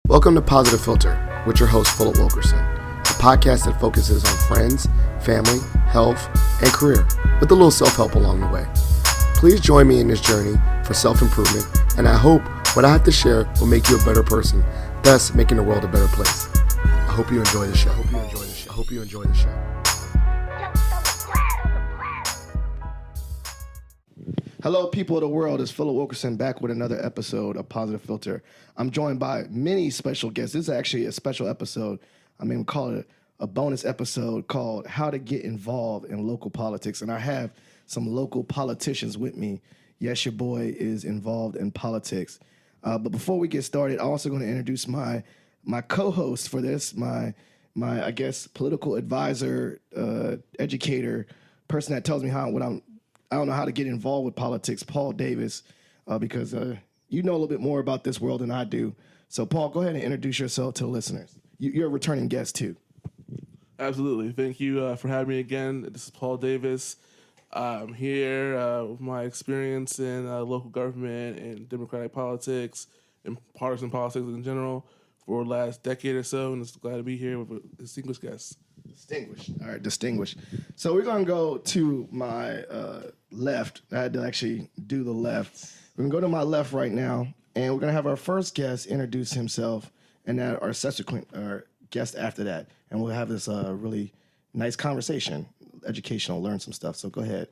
Welcome to Positive Philter with your host, Philip Wilkerson, a podcast that focuses on friends, family, health, and career, with a little self-help along the way. Please join me in this journey for self-improvement, and I hope what I have to share will make you a better person, thus making the world a better place. I hope you enjoy the show. I hope you enjoy the show. Hello, people of the world. It's Philip Wilkerson back with another episode of Positive Philter. I'm joined by many special guests. This is actually a special episode. We call it a bonus episode called How to Get Involved in Local Politics. And I have some local politicians with me. Yes, your boy is involved in politics. But before we get started, I'm also going to introduce my co-host for this, my I guess, political advisor, educator, person that tells me I don't know how to get involved with politics, Paul Davis, because you know a little bit more about this world than I do. So, Paul, go ahead and introduce yourself to the listeners. You're a returning guest, too. Absolutely. Thank you for having me again. This is Paul Davis. I'm here with my experience in local government and democratic politics and partisan politics in general for the last decade or so, and just glad to be here with a distinguished guest. Distinguished. All right, distinguished. So we're going to go to my left. I had to actually do the left. We're going to go to my left right now, and we're going to have our first guest introduce himself, and then our subsequent guest after that. And we'll have this really nice conversation, educational, learn some stuff. So go ahead.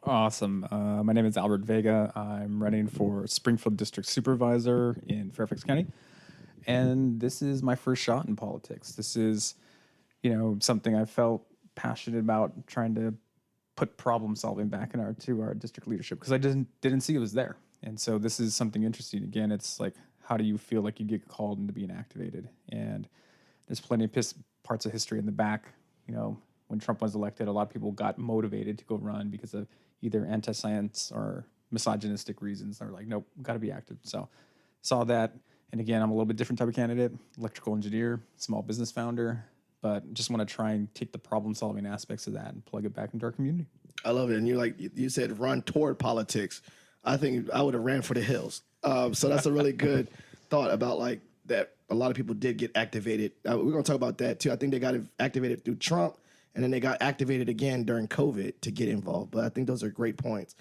Awesome. My name is Albert Vega. I'm running for Springfield District Supervisor in Fairfax County. And this is my first shot in politics. This is, something I felt passionate about, trying to put problem solving back into our district leadership, because I didn't see it was there. And so this is something interesting. Again, it's like, how do you feel like you get called into being activated? And there's plenty of parts of history in the back. When Trump was elected, a lot of people got motivated to go run because of either anti-science or misogynistic reasons. They're like, nope, got to be active. So saw that. And again, I'm a little bit different type of candidate, electrical engineer, small business founder, but just want to try and take the problem-solving aspects of that and plug it back into our community. I love it. And you said run toward politics. I think I would have ran for the hills. So that's a really good thought about that. A lot of people did get activated. We're going to talk about that too. I think they got activated through Trump, and then they got activated again during COVID to get involved. But I think those are great points.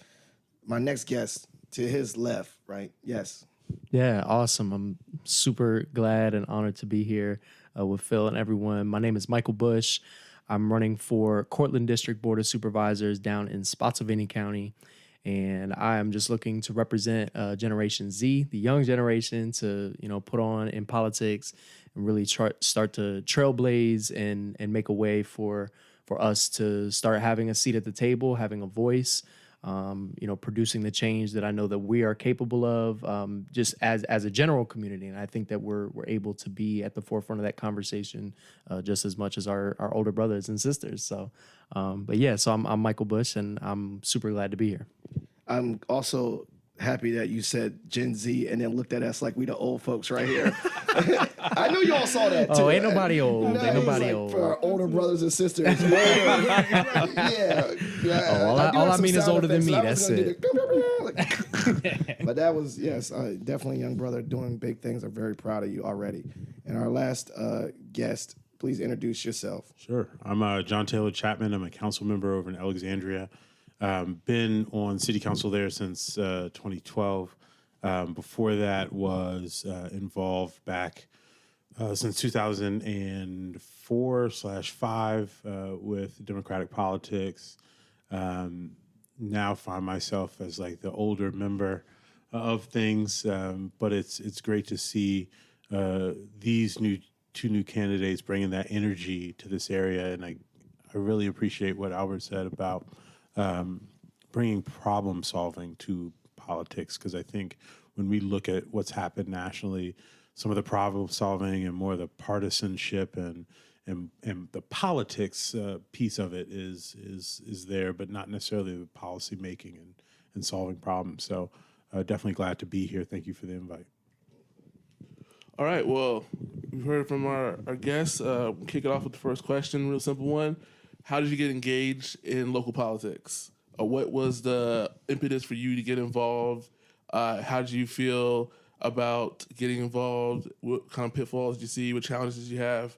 My next guest to his left, right? Yes. Yeah, awesome. I'm super glad and honored to be here with Phil and everyone. My name is Michael Bush. I'm running for Courtland District Board of Supervisors down in Spotsylvania County, and I am just looking to represent Generation Z, the young generation, to put on in politics and really start to trailblaze and make a way for us to start having a seat at the table, having a voice. Producing the change that I know that we are capable of, just as a general community. And I think that we're able to be at the forefront of that conversation just as much as our older brothers and sisters. So, so I'm Michael Bush, and I'm super glad to be here. I'm also happy that you said Gen Z and then looked at us like we the old folks right here. I know y'all saw that too. Oh, ain't nobody old. Ain't nobody old. For our older brothers and sisters. All I mean is older than me. That's it. But that was, yes, definitely a young brother doing big things. I'm very proud of you already. And our last guest, please introduce yourself. Sure. I'm John Taylor Chapman. I'm a council member over in Alexandria. Been on city council there since 2012. Before that was involved back since 2004/5 with Democratic politics. Now find myself as the older member of things, but it's great to see these two new candidates bringing that energy to this area, and I really appreciate what Albert said about bringing problem solving to politics, because I think when we look at what's happened nationally, some of the problem solving and more of the partisanship and the politics piece of it is there, but not necessarily the policy making and solving problems. So definitely glad to be here. Thank you for the invite. All right, well, we've heard from our guests. Kick it off with the first question, real simple one. How did you get engaged in local politics? What was the impetus for you to get involved? How did you feel about getting involved. What kind of pitfalls you see? What challenges you have?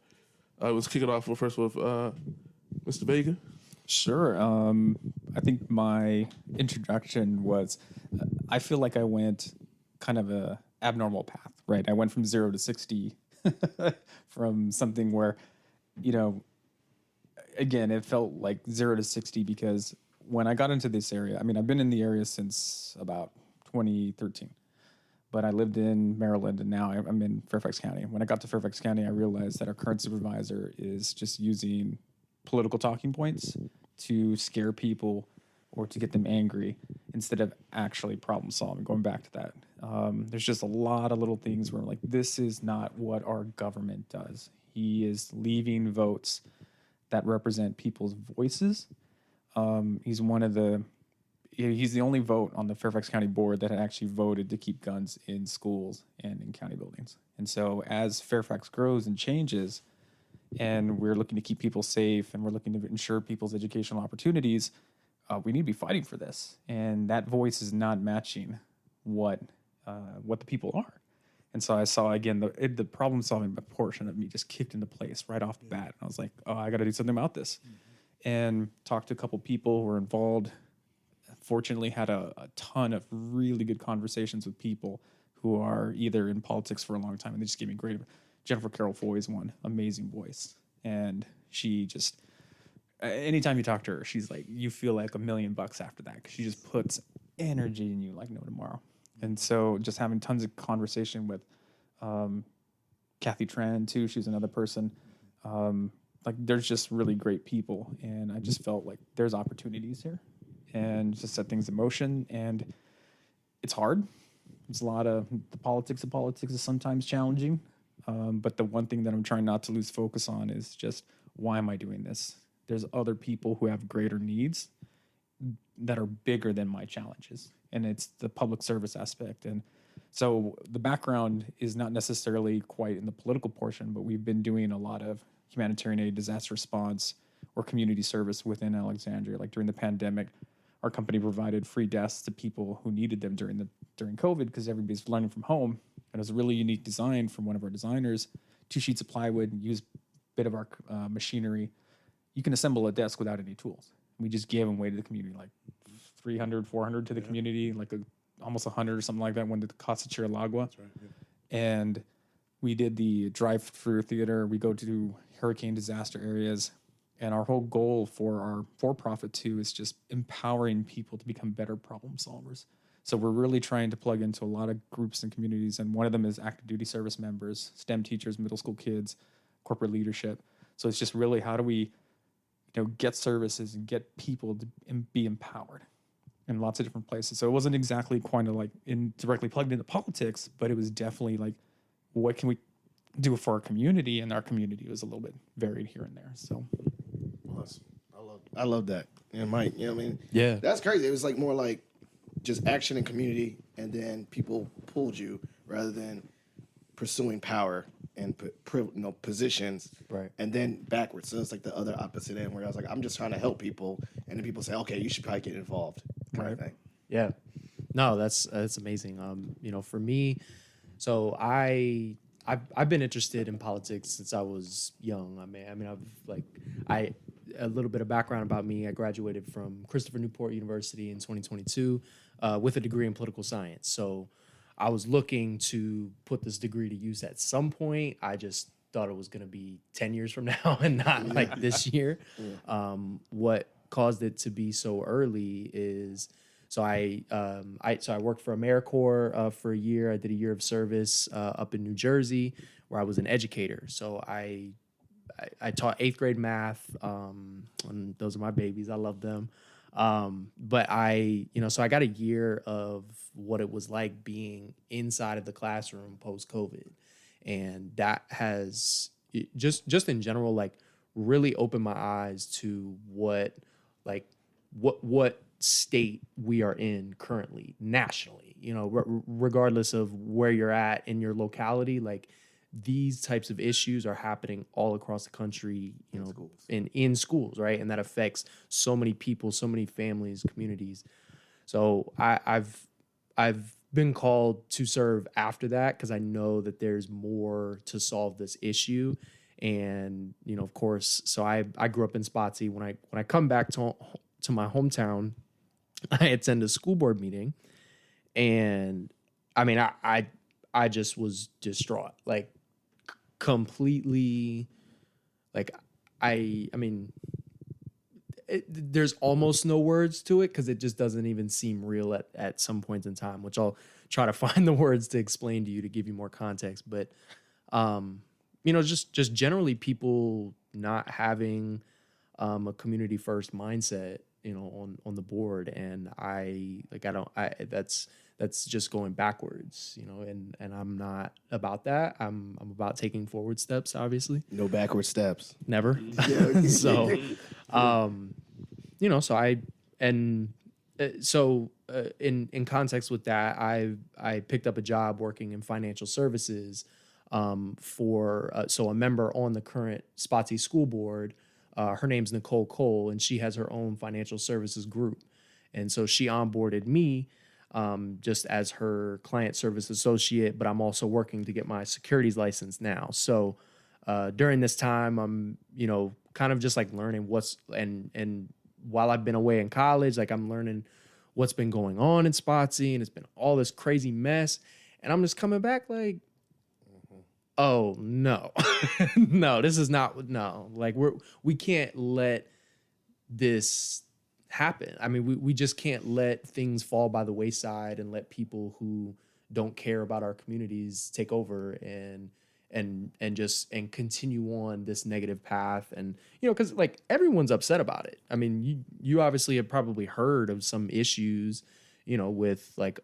Let's kick it off first with Mr. Vega. Sure. I think my introduction was, I feel like I went kind of a abnormal path, right? I went from 0 to 60 from something where, you know, again, it felt like 0 to 60 because when I got into this area, I mean, I've been in the area since about 2013, but I lived in Maryland and now I'm in Fairfax County. When I got to Fairfax County, I realized that our current supervisor is just using political talking points to scare people or to get them angry instead of actually problem solving. Going back to that, there's just a lot of little things where I'm like, this is not what our government does. He is leaving votes that represent people's voices. He's the only vote on the Fairfax County board that had actually voted to keep guns in schools and in county buildings. And so as Fairfax grows and changes, and we're looking to keep people safe and we're looking to ensure people's educational opportunities, we need to be fighting for this. And that voice is not matching what the people are. And so I saw, again, the problem-solving portion of me just kicked into place right off the bat. I was like, oh, I got to do something about this. And talked to a couple people who were involved. Fortunately, had a ton of really good conversations with people who are either in politics for a long time, and they just gave me great. Jennifer Carroll Foy is one amazing voice, and she just anytime you talk to her, she's like, you feel like $1 million after that because she just puts energy in you like no tomorrow. And so just having tons of conversation with Kathy Tran too, she's another person. Like there's just really great people, and I just felt like there's opportunities here, and just set things in motion. And it's hard. It's a lot of the politics of politics is sometimes challenging. But the one thing that I'm trying not to lose focus on is just, why am I doing this? There's other people who have greater needs that are bigger than my challenges. And it's the public service aspect. And so the background is not necessarily quite in the political portion, but we've been doing a lot of humanitarian aid, disaster response, or community service within Alexandria. Like during the pandemic, our company provided free desks to people who needed them during COVID because everybody's learning from home. And it was a really unique design from one of our designers, 2 sheets of plywood, use a bit of our machinery. You can assemble a desk without any tools. We just gave them away to the community, like 300, 400 to the community, like almost 100 or something like that, when the Casa Chiralagua. That's right, yeah. And we did the drive-through theater. We go to hurricane disaster areas. And our whole goal for our for-profit too is just empowering people to become better problem solvers. So we're really trying to plug into a lot of groups and communities, and one of them is active duty service members, STEM teachers, middle school kids, corporate leadership. So it's just really, how do we, get services and get people to be empowered in lots of different places. So it wasn't exactly quite like directly plugged into politics, but it was definitely like, what can we do for our community? And our community was a little bit varied here and there. So awesome. I love that. And Mike, you know what I mean? Yeah. That's crazy. It was like more like just action and community, and then people pulled you rather than pursuing power and positions, Right. and then backwards. So it's like the other opposite end, where I was like, I'm just trying to help people, and then people say, okay, you should probably get involved, kind of thing. Yeah. No, that's amazing. For me, so I've been interested in politics since I was young. A little bit of background about me. I graduated from Christopher Newport University in 2022 with a degree in political science. So I was looking to put this degree to use at some point. I just thought it was going to be 10 years from now and not like this year. What caused it to be so early is, so I worked for AmeriCorps for a year. I did a year of service up in New Jersey where I was an educator. So I taught 8th grade math, and those are my babies. I love them. But so I got a year of what it was like being inside of the classroom post-COVID. And that has just in general, like, really opened my eyes to what state we are in currently nationally, regardless of where you're at in your locality. Like, these types of issues are happening all across the country, in schools, right? And that affects so many people, so many families, communities. So I've been called to serve after that because I know that there's more to solve this issue. And, of course, so I grew up in Spotsy. When I come back to my hometown, I attend a school board meeting, and I mean, I just was distraught, like completely, like I mean, there's almost no words to it because it just doesn't even seem real at some points in time, which I'll try to find the words to explain to you to give you more context. But, just generally people not having a community first mindset, on the board. And that's just going backwards, and I'm not about that. I'm about taking forward steps, obviously. No backward steps. Never. So, in context with that, I picked up a job working in financial services for a member on the current Spotsy school board. Her name's Nicole Cole, and she has her own financial services group. And so she onboarded me just as her client service associate, but I'm also working to get my securities license now. So during this time, I'm, kind of just like learning and while I've been away in college, like I'm learning what's been going on in Spotsy, and it's been all this crazy mess. And I'm just coming back like, oh no, no, this is not, no, like we can't let this happen. I mean, we just can't let things fall by the wayside and let people who don't care about our communities take over and continue on this negative path. And, because like everyone's upset about it. I mean, you obviously have probably heard of some issues, with like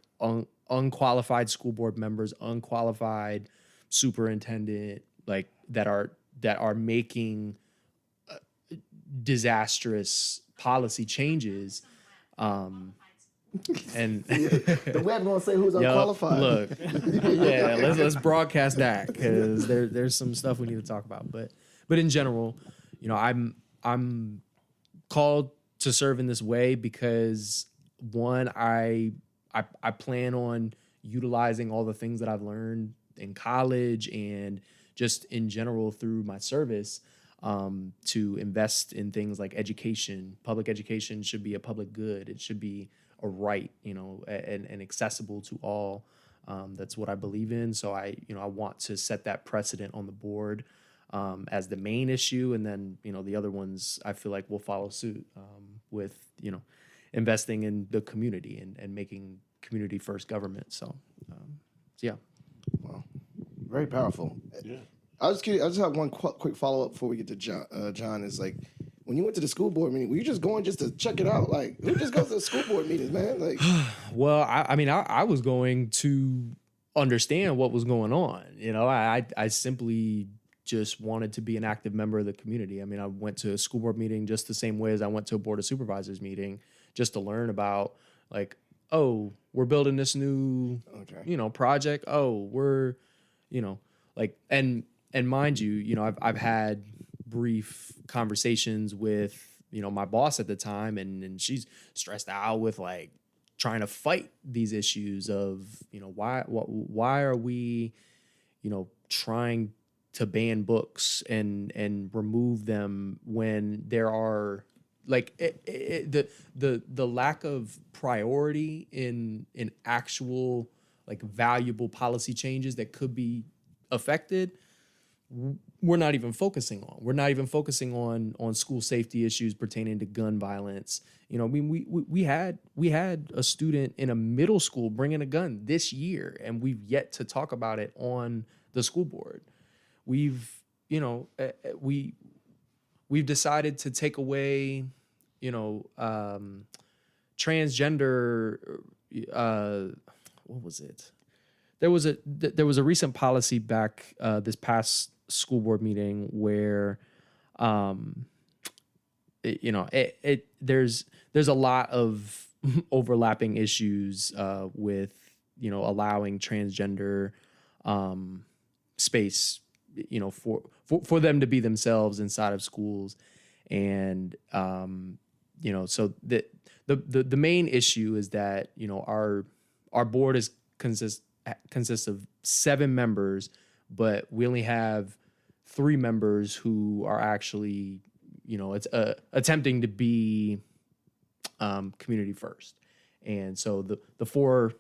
unqualified school board members, unqualified superintendent, like that are making disastrous policy changes. And The web gonna say who's unqualified. Look, yeah, let's broadcast that because there's some stuff we need to talk about. But in general, I'm called to serve in this way because one, I plan on utilizing all the things that I've learned in college and just in general through my service to invest in things like education. Public education should be a public good. It should be a right, and accessible to all. That's what I believe in. So I want to set that precedent on the board as the main issue. And then, the other ones I feel like will follow suit with, investing in the community and making community first government. So yeah. Wow, very powerful. Yeah. I was curious. I just have one quick follow up before we get to John. John, is like, when you went to the school board meeting, were you just going just to check it out? Like, who just goes to the school board meetings, man? Like, well, I was going to understand what was going on. I simply just wanted to be an active member of the community. I mean, I went to a school board meeting just the same way as I went to a board of supervisors meeting, just to learn about like, oh, we're building this new, project. Oh, we're, like, and mind you, I've had brief conversations with, my boss at the time, and she's stressed out with like trying to fight these issues of, why are we, trying to ban books and remove them when there are like the lack of priority in actual like valuable policy changes that could be affected. We're not even focusing on. We're not even focusing on school safety issues pertaining to gun violence. I mean, we had a student in a middle school bring in a gun this year, and we've yet to talk about it on the school board. We've decided to take away, transgender. What was it? There was a recent policy back this past school board meeting where, there's a lot of overlapping issues with allowing transgender space, for them to be themselves inside of schools, and so the main issue is that our our board consists of 7 members, but we only have 3 members who are actually, it's attempting to be community first. And so the 4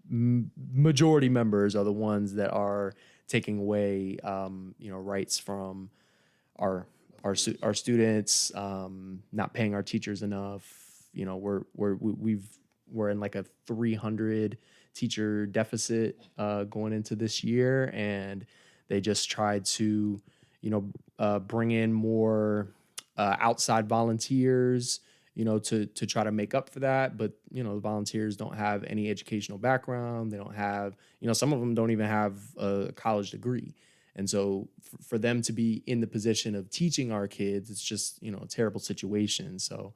majority members are the ones that are taking away, rights from our students, not paying our teachers enough. We're in like a 300 teacher deficit going into this year, and they just tried to, bring in more outside volunteers, to try to make up for that. But, the volunteers don't have any educational background. They don't have, some of them don't even have a college degree. And so for them to be in the position of teaching our kids, it's just, a terrible situation. So,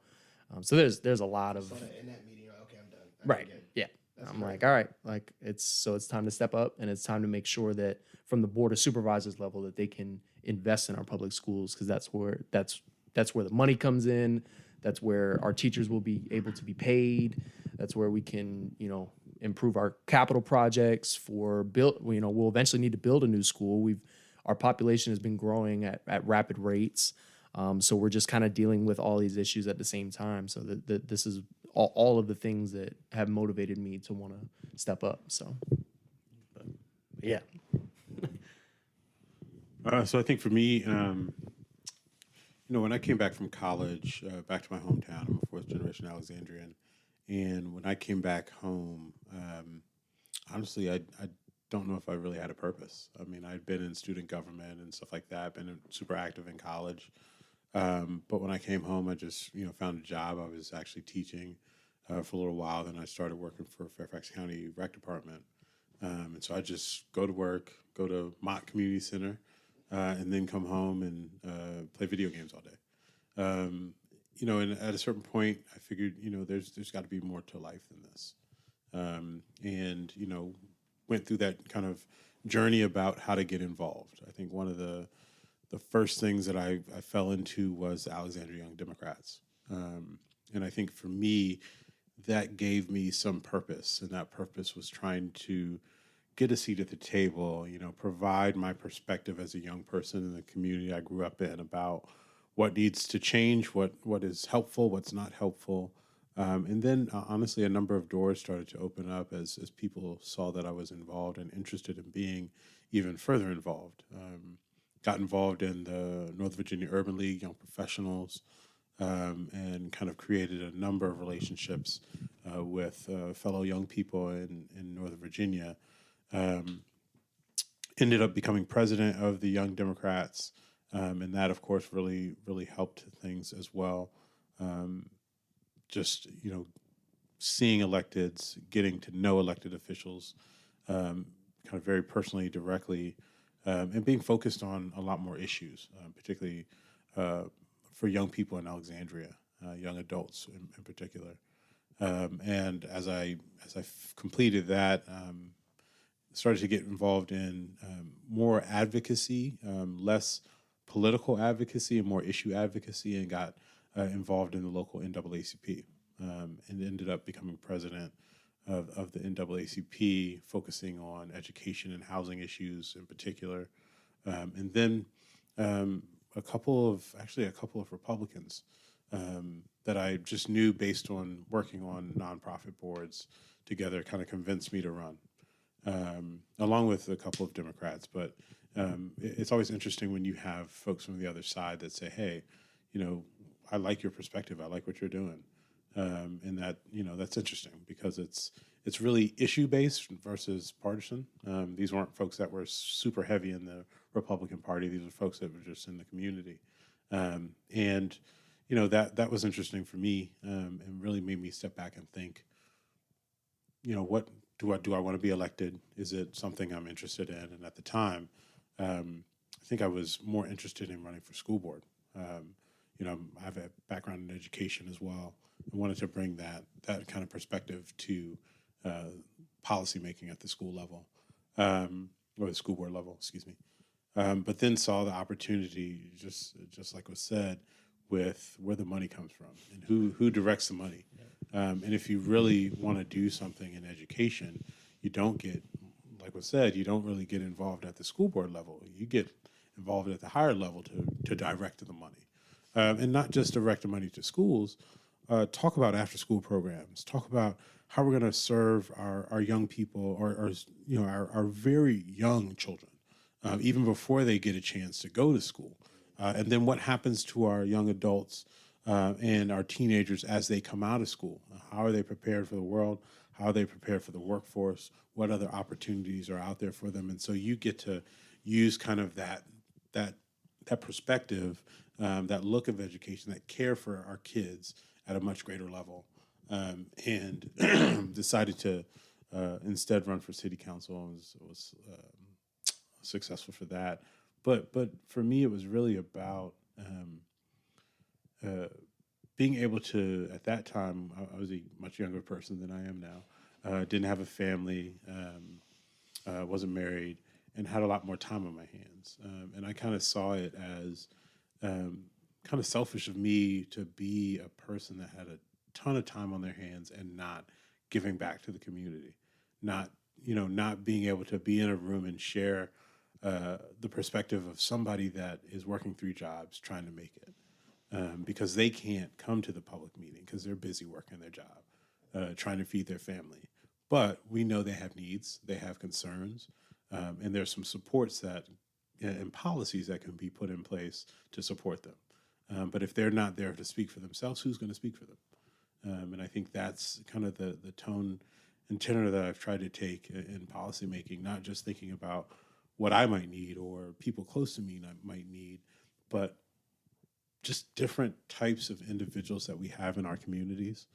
there's a lot of, So in that meeting, you're like, okay, I'm done. right. Yeah. I'm like, all right, like it's time to step up, and it's time to make sure that from the board of supervisors level that they can invest in our public schools, because that's where the money comes in. That's where our teachers will be able to be paid. That's where we can, improve our capital projects for build. We'll eventually need to build a new school. Our population has been growing at rapid rates. So we're just kind of dealing with all these issues at the same time. So that this is all of the things that have motivated me to want to step up. So, but yeah. So I think for me, when I came back from college, back to my hometown, I'm a 4th generation Alexandrian. And when I came back home, honestly, I don't know if I really had a purpose. I mean, I'd been in student government and stuff like that, been super active in college. But when I came home, I just, found a job. I was actually teaching for a little while. Then I started working for Fairfax County Rec Department. And so I just go to work, go to Mott Community Center, and then come home and play video games all day. And at a certain point, I figured, there's got to be more to life than this. And went through that kind of journey about how to get involved. I think one of the first things that I fell into was the Alexandria Young Democrats. And I think for me, that gave me some purpose. And that purpose was trying to get a seat at the table, provide my perspective as a young person in the community I grew up in about what needs to change, what is helpful, what's not helpful. And then, honestly, a number of doors started to open up as people saw that I was involved and interested in being even further involved. Got involved in the North Virginia Urban League, Young Professionals, and kind of created a number of relationships with fellow young people in Northern Virginia. Ended up becoming president of the Young Democrats, and that, of course, really, really helped things as well. Just, seeing electeds, getting to know elected officials, kind of very personally, directly, and being focused on a lot more issues, particularly for young people in Alexandria, young adults in particular. And as I completed that, started to get involved in more advocacy, less political advocacy and more issue advocacy, and got involved in the local NAACP, and ended up becoming president of the NAACP, focusing on education and housing issues in particular. And then a couple of Republicans that I just knew based on working on nonprofit boards together kind of convinced me to run, along with a couple of Democrats. But it's always interesting when you have folks from the other side that say, hey, I like your perspective. I like what you're doing. And that, that's interesting because it's really issue-based versus partisan. These weren't folks that were super heavy in the Republican Party. These were folks that were just in the community. And that was interesting for me, and really made me step back and think, what do I want to be elected? Is it something I'm interested in? And at the time, I think I was more interested in running for school board. I have a background in education as well. I wanted to bring that kind of perspective to policy making at the school level, or the school board level, excuse me. But then saw the opportunity, just like was said, with where the money comes from and who directs the money. And if you really want to do something in education, you don't get, like was said, you don't really get involved at the school board level. You get involved at the higher level to direct the money. And not just direct the money to schools, talk about after-school programs, talk about how we're going to serve our young people or our very young children, even before they get a chance to go to school. And then what happens to our young adults and our teenagers as they come out of school? How are they prepared for the world? How are they prepared for the workforce? What other opportunities are out there for them? And so you get to use kind of that perspective, that look of education, that care for our kids at a much greater level, and decided to instead run for city council. And was successful for that. But for me, it was really about being able to, at that time, I was a much younger person than I am now, didn't have a family, wasn't married, and had a lot more time on my hands. And I kind of saw it as kind of selfish of me to be a person that had a ton of time on their hands and not giving back to the community, not being able to be in a room and share the perspective of somebody that is working 3 jobs trying to make it, because they can't come to the public meeting because they're busy working their job, trying to feed their family. But we know they have needs, they have concerns, and there's some supports and policies that can be put in place to support them. But if they're not there to speak for themselves, who's going to speak for them? And I think that's kind of the tone and tenor that I've tried to take in policymaking, not just thinking about what I might need or people close to me might need, but just different types of individuals that we have in our communities,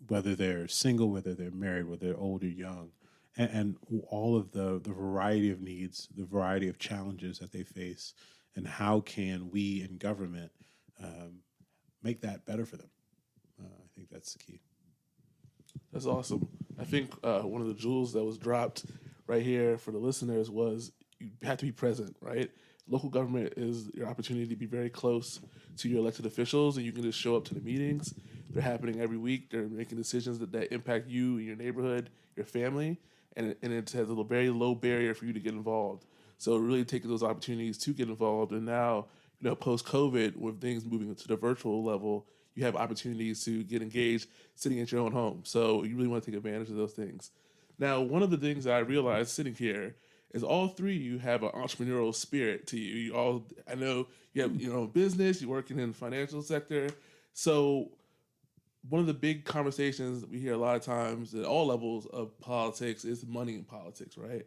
whether they're single, whether they're married, whether they're old or young, and all of the variety of needs, the variety of challenges that they face, and how can we in government make that better for them? I think that's the key. That's awesome. I think one of the jewels that was dropped right here for the listeners was you have to be present, right? Local government is your opportunity to be very close to your elected officials, and you can just show up to the meetings. They're happening every week. They're making decisions that impact you, your neighborhood, your family, and it has a very low barrier for you to get involved. So really taking those opportunities to get involved. And now, post-COVID, with things moving to the virtual level, you have opportunities to get engaged sitting at your own home. So you really want to take advantage of those things. Now, one of the things that I realized sitting here is all 3 of you have an entrepreneurial spirit to you. I know you have your own business, you're working in the financial sector. So one of the big conversations that we hear a lot of times at all levels of politics is money in politics, right?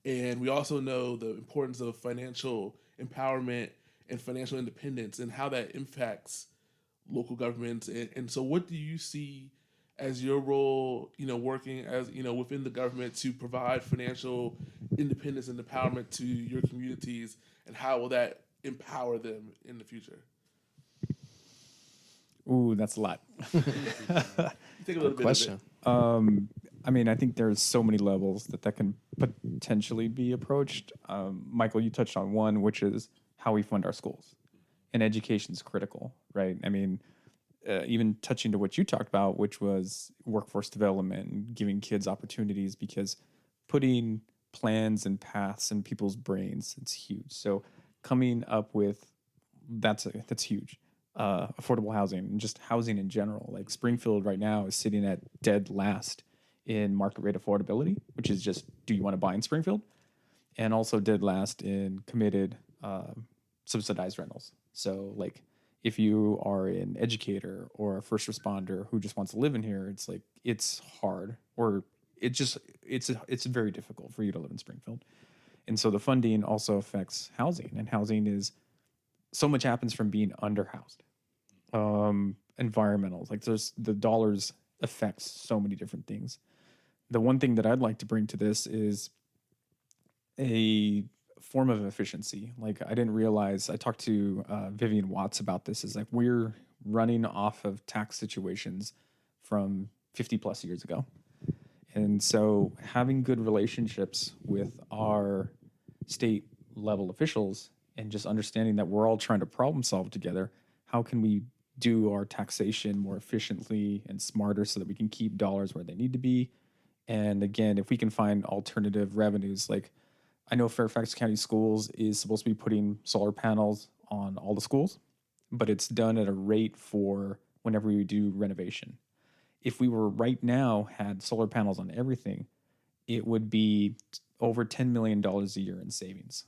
And we also know the importance of financial empowerment and financial independence and how that impacts local governments. And so what do you see as your role, working as, within the government to provide financial independence and empowerment to your communities, and how will that empower them in the future? Ooh, that's a lot. Take a little bit Question. of it. I think there's so many levels that can potentially be approached. Michael, you touched on one, which is how we fund our schools. And education is critical, right? Even touching to what you talked about, which was workforce development and giving kids opportunities, because putting plans and paths in people's brains, it's huge. So coming up with, that's huge. Affordable housing and just housing in general. Like Springfield right now is sitting at dead last in market rate affordability, which is just, do you want to buy in Springfield? And also dead last in committed subsidized rentals. So like if you are an educator or a first responder who just wants to live in here, it's like, it's hard, or it's very difficult for you to live in Springfield. And so the funding also affects housing, and housing is, so much happens from being underhoused. Environmentals, like there's the dollars affects so many different things. The one thing that I'd like to bring to this is a form of efficiency. Like I didn't realize, I talked to Vivian Watts about this, is like we're running off of tax situations from 50 plus years ago. And so having good relationships with our state level officials and just understanding that we're all trying to problem solve together, how can we do our taxation more efficiently and smarter so that we can keep dollars where they need to be. And again, if we can find alternative revenues, like I know Fairfax County Schools is supposed to be putting solar panels on all the schools, but it's done at a rate for whenever we do renovation. If we were right now had solar panels on everything, it would be over $10 million a year in savings,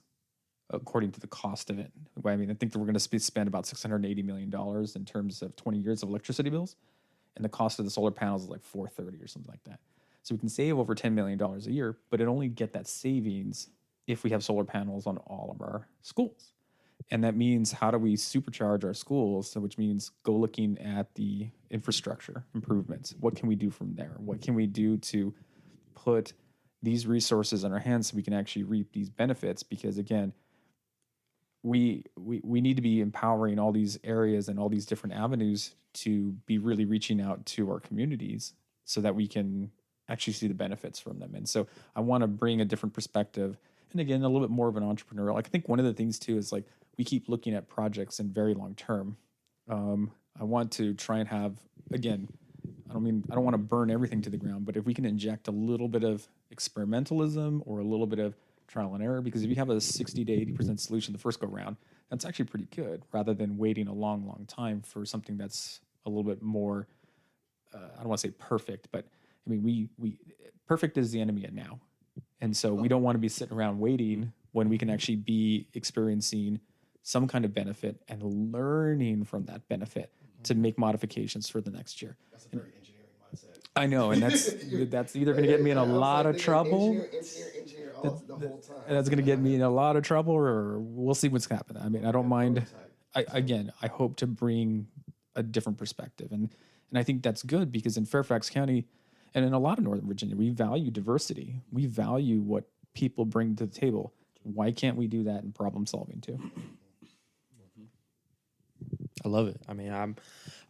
according to the cost of it. I mean, I think that we're going to spend about $680 million in terms of 20 years of electricity bills, and the cost of the solar panels is like $430 or something like that. So we can save over $10 million a year, but it only get that savings if we have solar panels on all of our schools. And that means how do we supercharge our schools? So which means go looking at the infrastructure improvements. What can we do from there? What can we do to put these resources in our hands so we can actually reap these benefits? Because again, we need to be empowering all these areas and all these different avenues to be really reaching out to our communities so that we can actually see the benefits from them. And so I want to bring a different perspective. And again, a little bit more of an entrepreneurial. I think one of the things too is like we keep looking at projects in very long term. I want to try and have, again, I don't want to burn everything to the ground, but if we can inject a little bit of experimentalism or a little bit of trial and error, because if you have a 60 to 80% solution the first go round, that's actually pretty good rather than waiting a long, long time for something that's a little bit more, I don't want to say perfect, but I mean, we perfect is the enemy of now. And so we don't want to be sitting around waiting when we can actually be experiencing some kind of benefit and learning from that benefit to make modifications for the next year. That's a very engineering mindset. I know, and that's either going to get me in a lot of trouble. Engineer all the whole time. That's going to get me in a lot of trouble, or we'll see what's happening. I mean, I don't mind. I hope to bring a different perspective, and I think that's good because in Fairfax County and in a lot of Northern Virginia, we value diversity. We value what people bring to the table. Why can't we do that in problem solving too? I love it. I mean,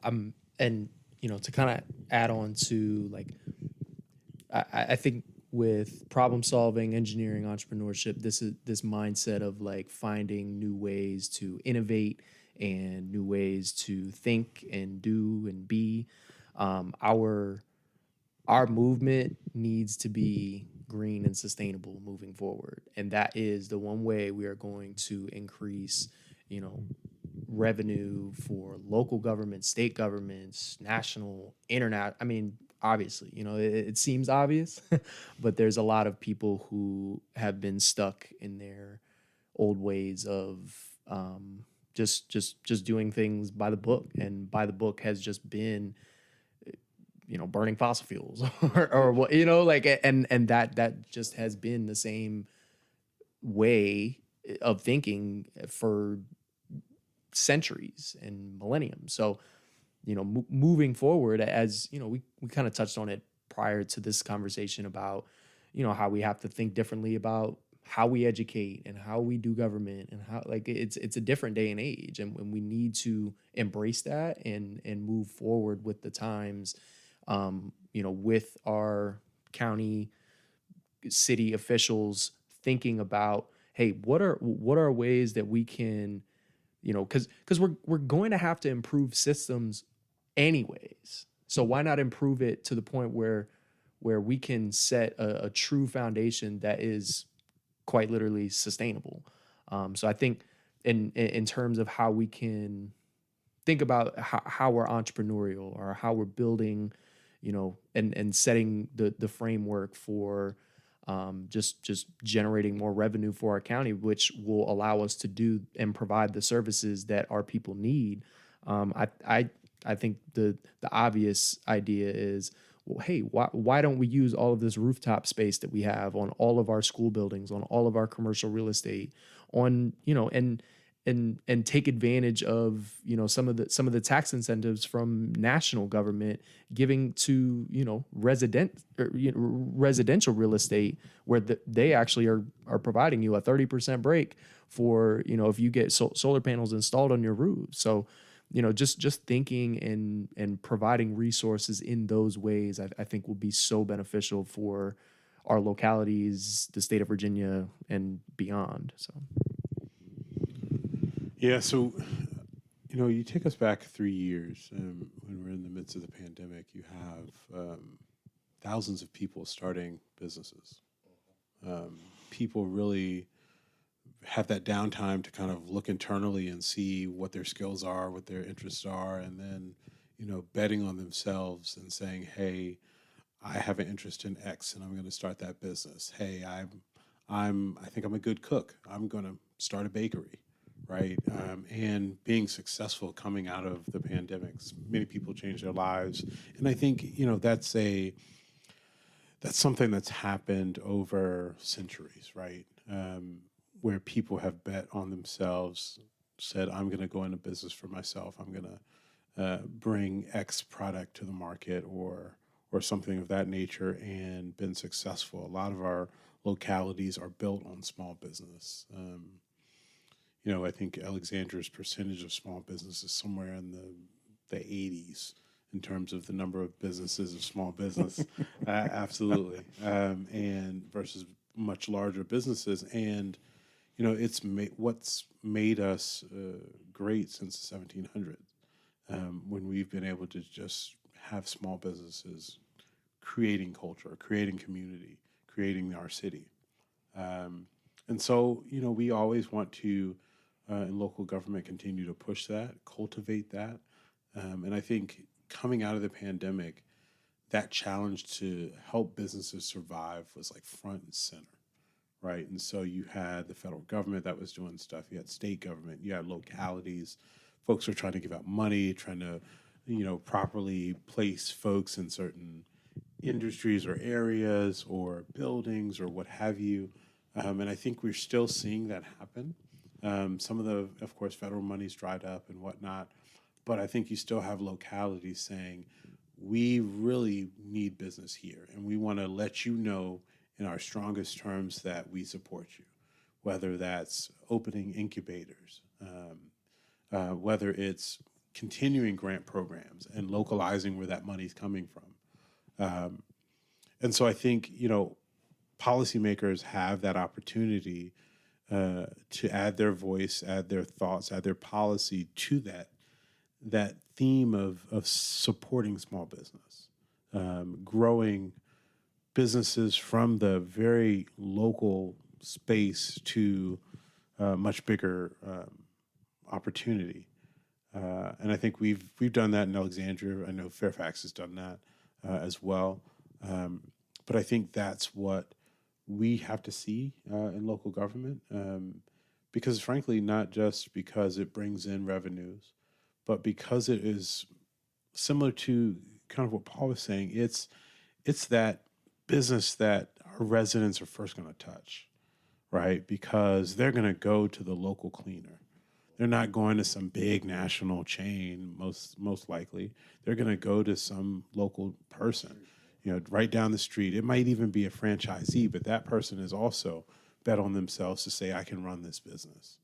I'm, and you know, to kind of add on to like, I think with problem solving, engineering, entrepreneurship, this mindset of like finding new ways to innovate and new ways to think and do and be. Our movement needs to be green and sustainable moving forward, and that is the one way we are going to increase, you know, revenue for local governments, state governments, national, internet. I mean, obviously, you know, it seems obvious, but there's a lot of people who have been stuck in their old ways of just doing things by the book, and by the book has just been, you know, burning fossil fuels or what, you know, like, and that just has been the same way of thinking for centuries and millenniums. So, you know, moving forward, as you know, we kind of touched on it prior to this conversation about, you know, how we have to think differently about how we educate and how we do government, and how, like, it's a different day and age, and we need to embrace that and move forward with the times, you know, with our county, city officials thinking about, hey, what are ways that we can, you know, because we're going to have to improve systems anyways. So why not improve it to the point where we can set a true foundation that is quite literally sustainable. So I think in terms of how we can think about how we're entrepreneurial, or how we're building, you know, and setting the framework for just generating more revenue for our county, which will allow us to do and provide the services that our people need. I think the obvious idea is, well, hey, why don't we use all of this rooftop space that we have on all of our school buildings, on all of our commercial real estate, on, you know, and take advantage of, you know, some of the tax incentives from national government giving to, you know, residential real estate, where they actually are providing you a 30% break for, you know, if you get solar panels installed on your roof. So, you know, just thinking and providing resources in those ways, I think will be so beneficial for our localities, the state of Virginia, and beyond. So. Yeah, so, You take us back 3 years, when we're in the midst of the pandemic. You have thousands of people starting businesses. People really have that downtime to kind of look internally and see what their skills are, what their interests are, and then, betting on themselves and saying, hey, I have an interest in X and I'm going to start that business. Hey, I think I'm a good cook. I'm going to start a bakery, right? And being successful coming out of the pandemics, many people change their lives. And I think, that's something that's happened over centuries, right? Where people have bet on themselves, said, I'm going to go into business for myself. I'm going to bring X product to the market or something of that nature, and been successful. A lot of our localities are built on small business. I think Alexandria's percentage of small business is somewhere in the 80s in terms of the number of businesses of small business. Absolutely. And versus much larger businesses. And, it's what's made us great since the 1700s, when we've been able to just have small businesses creating culture, creating community, creating our city. And so, we always want to, in local government, continue to push that, cultivate that. And I think coming out of the pandemic, that challenge to help businesses survive was like front and center, right? And so you had the federal government that was doing stuff. You had state government. You had localities. Folks were trying to give out money, trying to, properly place folks in certain industries or areas or buildings or what have you. And I think we're still seeing that happen. Some of the, of course, federal money's dried up and whatnot, but I think you still have localities saying, we really need business here, and we want to let you know in our strongest terms that we support you, whether that's opening incubators, whether it's continuing grant programs and localizing where that money's coming from. And so I think, policymakers have that opportunity to add their voice, add their thoughts, add their policy to that theme of supporting small business, growing businesses from the very local space to much bigger opportunity. And I think we've done that in Alexandria. I know Fairfax has done that as well. But I think that's what we have to see in local government, because frankly, not just because it brings in revenues, but because it is similar to kind of what Paul was saying. It's that business that our residents are first going to touch, right? Because they're going to go to the local cleaner. They're not going to some big national chain, most likely. They're going to go to some local person, right down the street. It might even be a franchisee, but that person is also bet on themselves to say, I can run this business.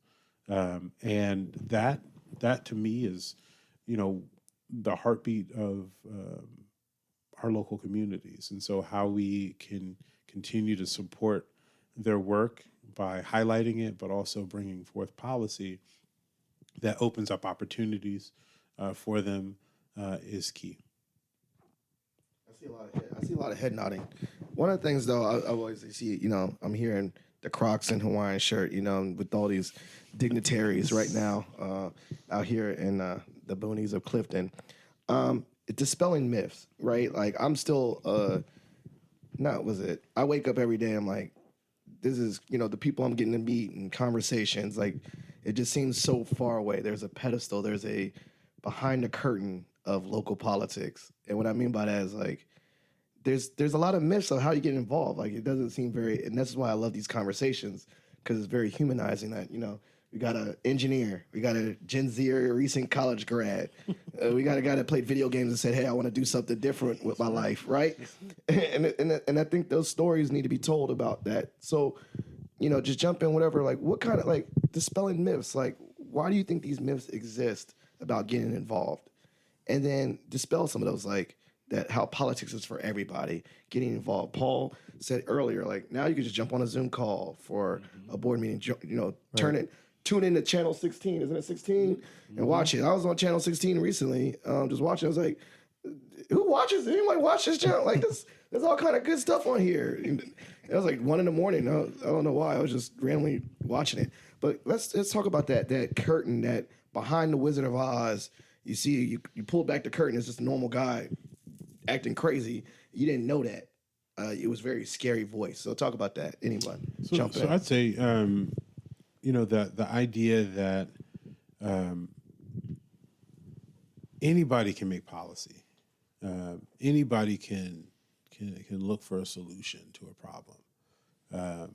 And that to me is, the heartbeat of our local communities. And so how we can continue to support their work by highlighting it, but also bringing forth policy that opens up opportunities for them is key. I see a lot of head nodding. One of the things, though, I always see, I'm hearing the Crocs and Hawaiian shirt, with all these dignitaries right now out here in the boonies of Clifton. Dispelling myths, right? Like, I'm still, I wake up every day, I'm like, this is, the people I'm getting to meet and conversations, like, it just seems so far away. There's a pedestal, there's a behind the curtain of local politics. And what I mean by that is, like, there's a lot of myths of how you get involved. Like, it doesn't seem very, and that's why I love these conversations, because it's very humanizing that, we got an engineer, we got a Gen Z or recent college grad, we got a guy that played video games and said, hey, I want to do something different with my life, right? And I think those stories need to be told about that. So, just jump in, whatever, like, what kind of, like, dispelling myths, like, why do you think these myths exist about getting involved? And then dispel some of those, like, that how politics is for everybody getting involved. Paul said earlier, like, now you can just jump on a Zoom call for a board meeting, turn tune into Channel 16, isn't it 16? And watch it. I was on Channel 16 recently, just watching. I was like, who watches? Anybody watch this channel? Like this, there's all kind of good stuff on here. And it was like 1 a.m. I don't know why. I was just randomly watching it. But let's talk about that curtain that behind the Wizard of Oz. You see, you pull back the curtain. It's just a normal guy acting crazy. You didn't know that. It was very scary voice. So talk about that. Anyone jump in. So I'd say, the idea that anybody can make policy. Anybody can look for a solution to a problem. I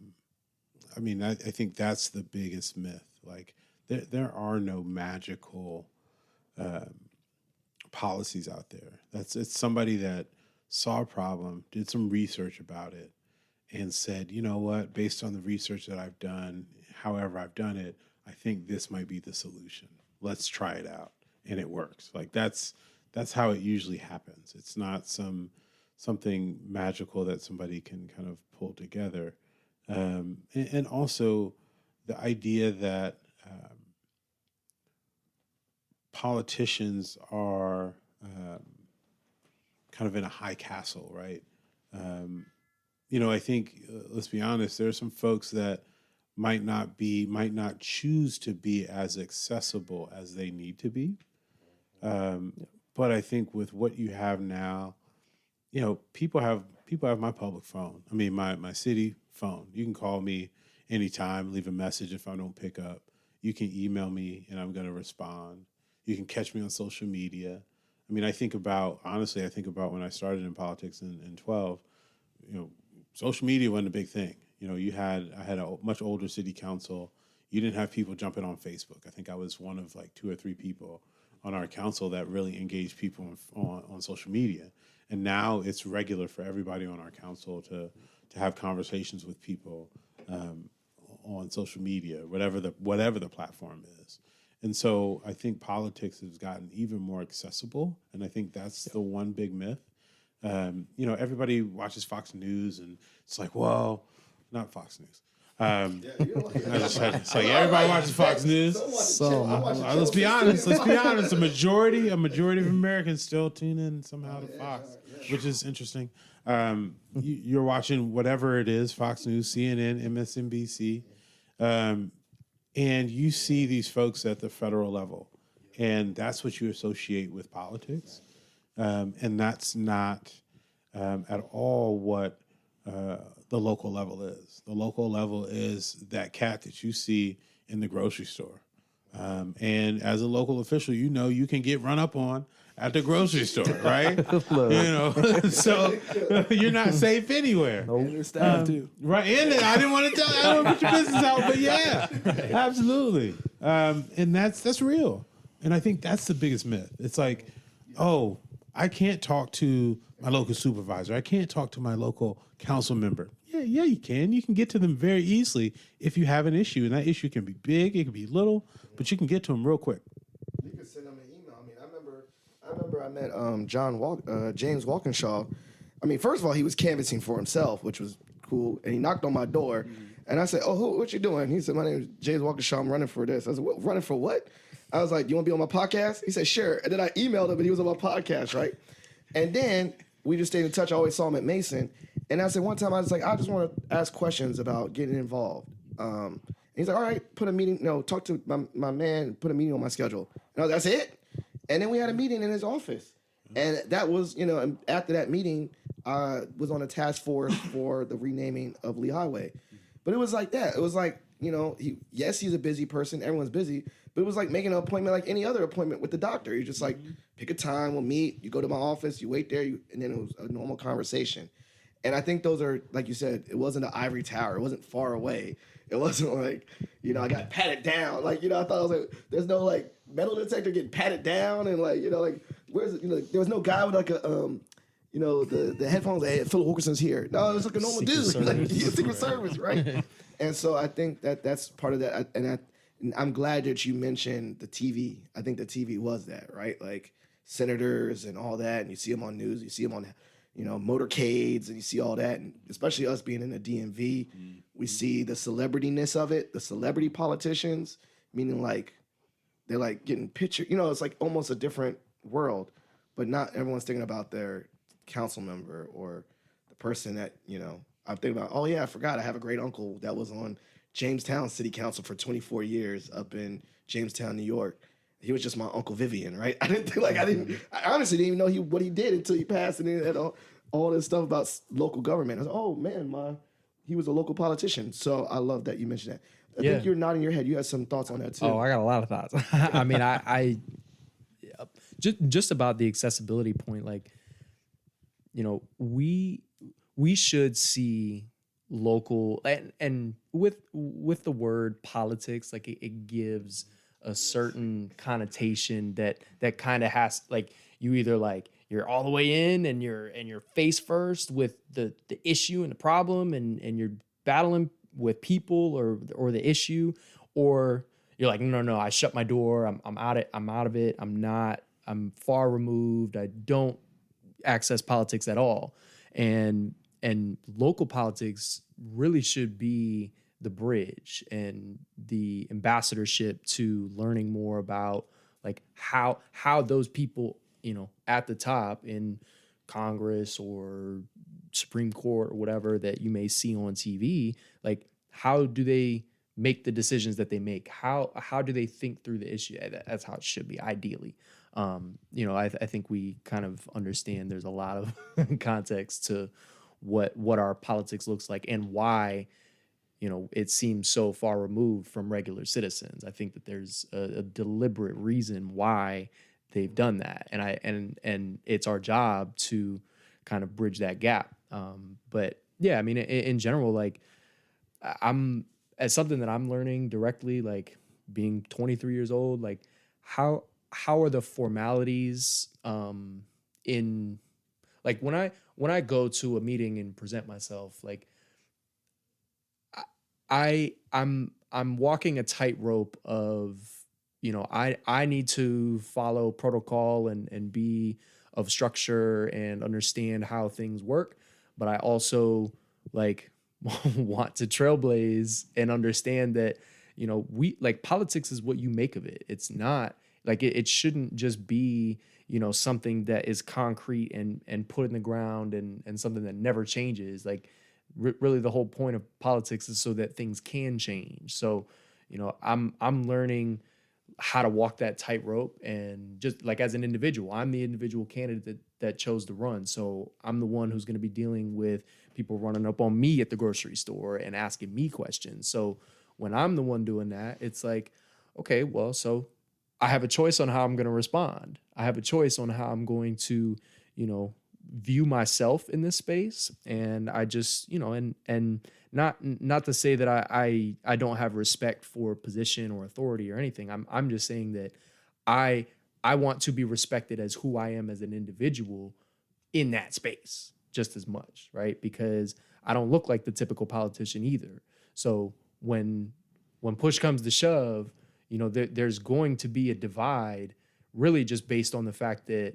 think that's the biggest myth. Like there are no magical policies out there. It's somebody that saw a problem, did some research about it, and said, you know what, based on the research that I've done, however I've done it, I think this might be the solution. Let's try it out. And it works. Like that's how it usually happens. It's not something magical that somebody can kind of pull together. And also the idea that politicians are kind of in a high castle, right? I think, let's be honest, there are some folks that might not choose to be as accessible as they need to be. But I think with what you have now, people have my public phone. I mean, my city phone. You can call me anytime, leave a message if I don't pick up. You can email me and I'm going to respond. You can catch me on social media. I mean, I think about when I started in politics in 12, social media wasn't a big thing. I had a much older city council. You didn't have people jumping on Facebook. I think I was one of like 2 or 3 people on our council that really engaged people on social media. And now it's regular for everybody on our council to have conversations with people on social media, whatever the platform is. And so I think politics has gotten even more accessible, and I think that's the one big myth. Everybody watches Fox News, and it's like, well, not Fox News. It's like everybody watches Fox News. Let's be honest. A majority of Americans still tune in somehow to Fox, which is interesting. You're watching whatever it is, Fox News, CNN, MSNBC, and you see these folks at the federal level, and that's what you associate with politics, and that's not at all what the local level is. The local level is that cat that you see in the grocery store. And as a local official, you can get run up on at the grocery store, right? So you're not safe anywhere. And your staff too. Right. And I didn't want to put your business out, but yeah, absolutely. And that's real. And I think that's the biggest myth. It's like, oh, I can't talk to my local supervisor. I can't talk to my local council member. Yeah, you can. You can get to them very easily if you have an issue, and that issue can be big, it can be little, but you can get to them real quick. You can send them an email. I mean, I remember I met James Walkinshaw. I mean, first of all, he was canvassing for himself, which was cool, and he knocked on my door, and I said, "Oh, what you doing?" He said, "My name is James Walkinshaw. I'm running for this." I said, "Running for what?" I was like, "You want to be on my podcast?" He said, "Sure." And then I emailed him, and he was on my podcast, right? And then we just stayed in touch. I always saw him at Mason. And I said one time, I was like, I just want to ask questions about getting involved. And he's like, all right, put a meeting, talk to my man, put a meeting on my schedule. And I was like, that's it? And then we had a meeting in his office. And that was, and after that meeting, I was on a task force for the renaming of Lee Highway. But it was like that. It was like, he's a busy person. Everyone's busy. But it was like making an appointment like any other appointment with the doctor. You just like, pick a time, we'll meet. You go to my office, you wait there, and then it was a normal conversation. And I think those are, like you said, it wasn't an ivory tower. It wasn't far away. It wasn't like, I got patted down. Like, I thought I was like, there's no like metal detector getting patted down. And like, where's it? There was no guy with like a, the headphones. Hey, Philip Wilkerson's here. No, it was like a normal dude. Like, he's Secret Service, right? And so I think that's part of that. And I'm glad that you mentioned the TV. I think the TV was that, right? Like senators and all that. And you see them on news. You see them on motorcades, and you see all that, and especially us being in the DMV, we see the celebrityness of it, the celebrity politicians, meaning like they're like getting picture. You know, it's like almost a different world, but not everyone's thinking about their council member or the person that, you know, I'm thinking about, oh yeah, I forgot I have a great uncle that was on Jamestown City Council for 24 years up in Jamestown, New York. He was just my Uncle Vivian, right? I honestly didn't even know what he did until he passed, and then had all this stuff about local government. I was like, oh man, he was a local politician. So I love that you mentioned that. I think you're nodding your head. You had some thoughts on that too. Oh, I got a lot of thoughts. I mean, I just about the accessibility point, like, you know, we should see local and with the word politics, like it gives a certain connotation that kind of has, like, you either like you're all the way in and you're face first with the issue and the problem and you're battling with people or the issue, or you're like, no, I shut my door, I'm out of it, I'm far removed, I don't access politics at all. And local politics really should be the bridge and the ambassadorship to learning more about like how those people, you know, at the top in Congress or Supreme Court or whatever that you may see on TV, like how do they make the decisions that they make? How do they think through the issue? That's how it should be, ideally. You know, I think we kind of understand there's a lot of context to what our politics looks like and why, you know, it seems so far removed from regular citizens. I think that there's a deliberate reason why they've done that, and it's our job to kind of bridge that gap. But yeah, I mean, in general, like as something that I'm learning directly, like being 23 years old, like how are the formalities in, like when I go to a meeting and present myself, like I'm walking a tightrope of, you know, I need to follow protocol and be of structure and understand how things work, but I also like want to trailblaze and understand that, you know, we like politics is what you make of it. It's not like it shouldn't just be, you know, something that is concrete and put in the ground and something that never changes. Like really the whole point of politics is so that things can change. So, you know, I'm learning how to walk that tightrope, and just like as an individual, I'm the individual candidate that chose to run. So I'm the one who's going to be dealing with people running up on me at the grocery store and asking me questions. So when I'm the one doing that, it's like, okay, well, so I have a choice on how I'm going to respond. I have a choice on how I'm going to, you know, view myself in this space. And I just, you know, and not to say that I don't have respect for position or authority or anything. I'm just saying that I want to be respected as who I am as an individual in that space just as much, right? Because I don't look like the typical politician either. So when push comes to shove, you know, there's going to be a divide, really just based on the fact that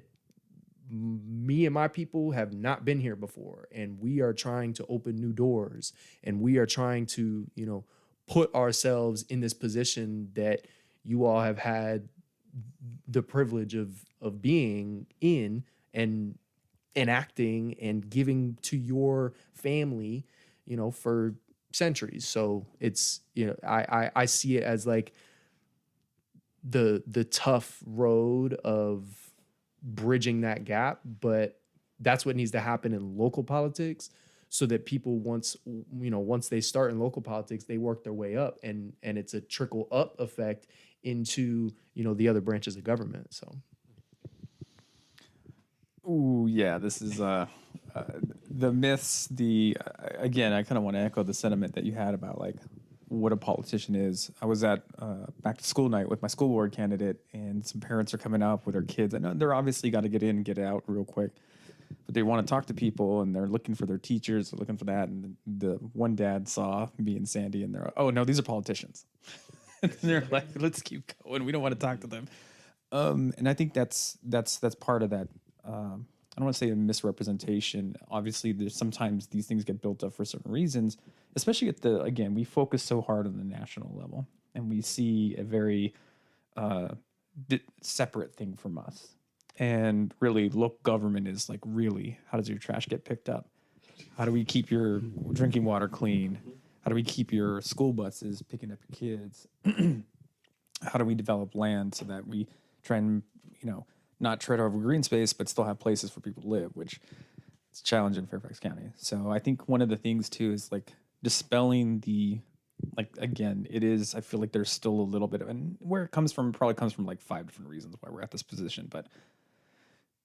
me and my people have not been here before, and we are trying to open new doors, and we are trying to, you know, put ourselves in this position that you all have had the privilege of being in and enacting and giving to your family, you know, for centuries. So it's, you know, I see it as like the tough road of bridging that gap, but that's what needs to happen in local politics, so that people once they start in local politics, they work their way up, and it's a trickle up effect into, you know, the other branches of government. So Ooh, yeah, this is the myths. Again, I kind of want to echo the sentiment that you had about like what a politician is. I was at back to school night with my school board candidate, and some parents are coming up with their kids. I know they're obviously got to get in and get out real quick, but they want to talk to people, and they're looking for their teachers, they're looking for that. And the one dad saw me and Sandy, and they're like, oh no, these are politicians. And they're like, let's keep going. We don't want to talk to them. And I think that's part of that. I don't want to say a misrepresentation. Obviously, there's sometimes these things get built up for certain reasons, especially we focus so hard on the national level. and we see a very separate thing from us. And really, local government is like, really, how does your trash get picked up? How do we keep your drinking water clean? How do we keep your school buses picking up your kids? How do we develop land so that we try and, not tread over green space, but still have places for people to live, which is a challenge in Fairfax County. So I think one of the things too is like dispelling again, it is, I feel like there's still a little bit of, and where it comes from, probably comes from like 5 different reasons why we're at this position, but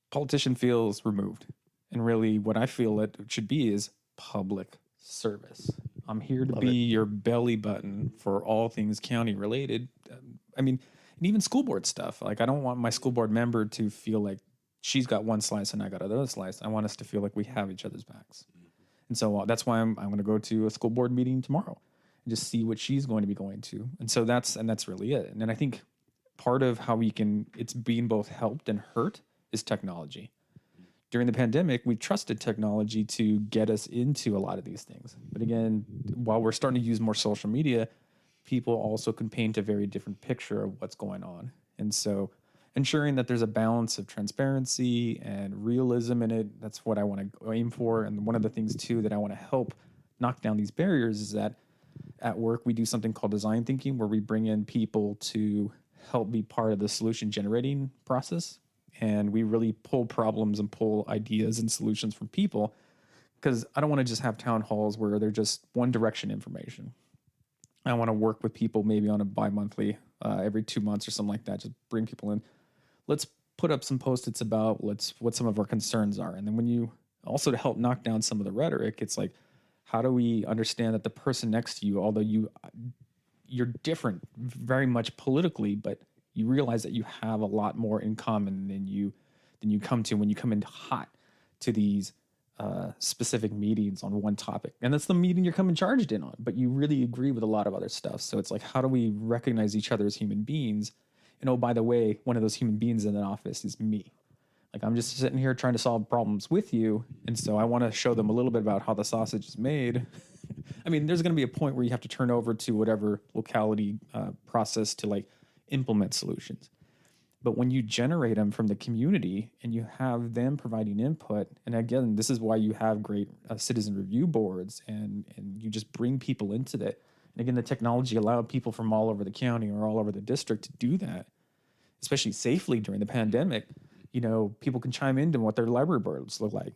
politician feels removed. And really what I feel it should be is public service. I'm here to be your belly button for all things county related. And even school board stuff. Like, I don't want my school board member to feel like she's got one slice and I got another slice. I want us to feel like we have each other's backs. And so that's why I'm going to go to a school board meeting tomorrow and just see what she's going to be going to. And so that's really it. And then I think part of how it's being both helped and hurt is technology. During the pandemic, we trusted technology to get us into a lot of these things. But again, while we're starting to use more social media, people also can paint a very different picture of what's going on. And so ensuring that there's a balance of transparency and realism in it, that's what I want to aim for. And one of the things, too, that I want to help knock down these barriers is that at work, we do something called design thinking, where we bring in people to help be part of the solution generating process. And we really pull problems and pull ideas and solutions from people, because I don't want to just have town halls where they're just one direction information. I want to work with people maybe on a bi-monthly, every 2 months or something like that. Just bring people in. Let's put up some Post-its about what some of our concerns are. And then when you also, to help knock down some of the rhetoric, it's like, how do we understand that the person next to you, although you're different very much politically, but you realize that you have a lot more in common than you come to when you come in hot to these specific meetings on one topic. And that's the meeting you're coming charged in on, but you really agree with a lot of other stuff. So it's like, how do we recognize each other as human beings? And oh, by the way, one of those human beings in the office is me. Like, I'm just sitting here trying to solve problems with you. And so I want to show them a little bit about how the sausage is made. There's going to be a point where you have to turn over to whatever locality process to like implement solutions. But when you generate them from the community and you have them providing input, and again, this is why you have great citizen review boards, and you just bring people into that. And again, the technology allowed people from all over the county or all over the district to do that, especially safely during the pandemic. People can chime into what their library boards look like.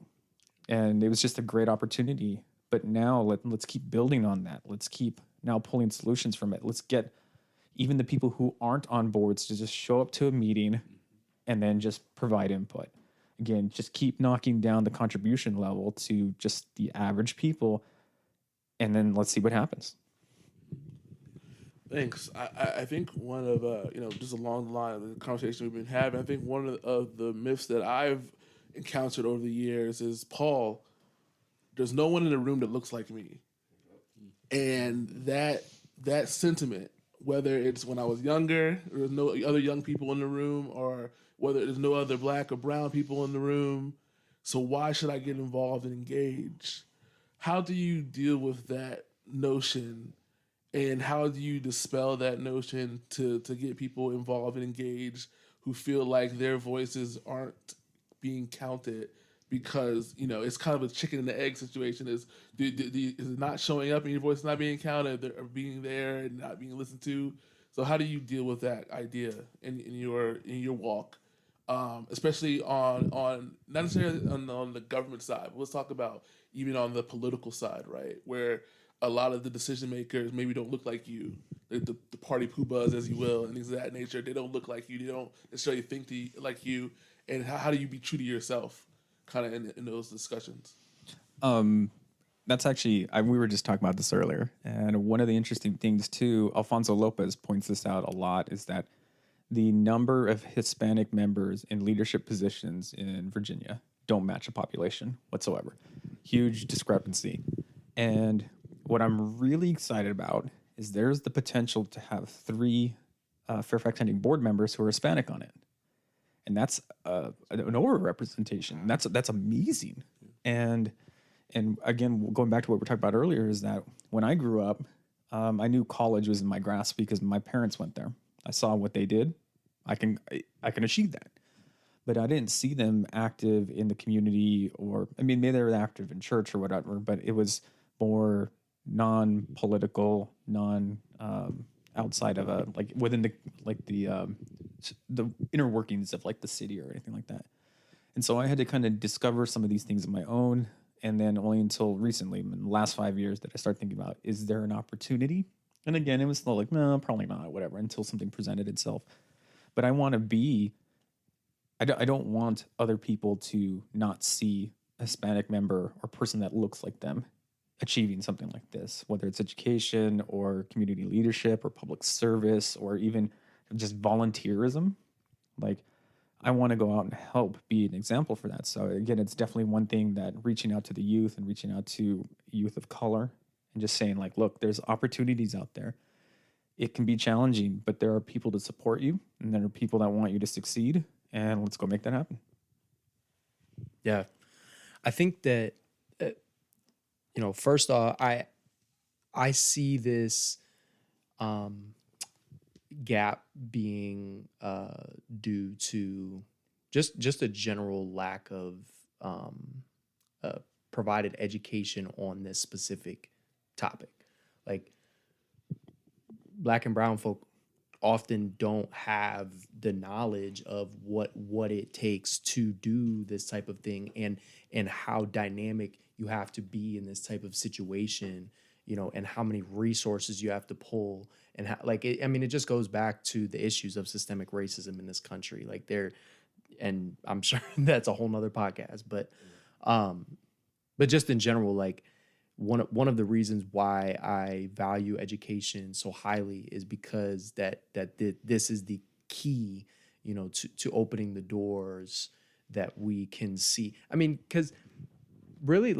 And it was just a great opportunity. But now let's keep building on that. Let's keep now pulling solutions from it. Let's get even the people who aren't on boards to just show up to a meeting and then just provide input. Again, just keep knocking down the contribution level to just the average people, and then let's see what happens. Thanks. I think one of, just along the line of the conversation we've been having, I think one of the myths that I've encountered over the years is, Paul, there's no one in the room that looks like me. And that sentiment, whether it's when I was younger, there's no other young people in the room, or whether there's no other black or brown people in the room, so why should I get involved and engage? How do you deal with that notion, and how do you dispel that notion to get people involved and engaged who feel like their voices aren't being counted? Because, it's kind of a chicken and the egg situation. Is it not showing up and your voice not being counted, or being there and not being listened to? So how do you deal with that idea in your walk, especially on not necessarily on the government side, but let's talk about even on the political side, right? Where a lot of the decision makers maybe don't look like you, the party poobahs, as you will, and things of that nature. They don't look like you. They don't necessarily think like you. And how do you be true to yourself? Kind of in those discussions. That's actually, we were just talking about this earlier. And one of the interesting things too, Alfonso Lopez points this out a lot, is that the number of Hispanic members in leadership positions in Virginia don't match the population whatsoever. Huge discrepancy. And what I'm really excited about is there's the potential to have 3 Fairfax County board members who are Hispanic on it. And that's an overrepresentation. That's amazing. And again, going back to what we were talking about earlier, is that when I grew up, I knew college was in my grasp because my parents went there. I saw what they did. I can achieve that. But I didn't see them active in the community, or I mean, maybe they were active in church or whatever, but it was more non-political, outside of a like within the inner workings of like the city or anything like that. And so I had to kind of discover some of these things on my own. And then only until recently, in the last 5 years, that I started thinking about, is there an opportunity? And again, it was still like, no, probably not, whatever, until something presented itself. But I want to be, I don't want other people to not see a Hispanic member or person that looks like them achieving something like this, whether it's education or community leadership or public service or even just volunteerism. Like, I want to go out and help be an example for that. So again, it's definitely one thing that reaching out to the youth and reaching out to youth of color and just saying like, look, there's opportunities out there. It can be challenging, but there are people to support you and there are people that want you to succeed, and let's go make that happen. Yeah. I think that, first off, I see this gap being due to just a general lack of provided education on this specific topic. Like, Black and brown folk often don't have the knowledge of what it takes to do this type of thing, and how dynamic you have to be in this type of situation, and how many resources you have to pull, and how, it just goes back to the issues of systemic racism in this country. And I'm sure that's a whole nother podcast, but just in general, like, one of the reasons why I value education so highly is because this is the key, to opening the doors that we can see. I mean, because really,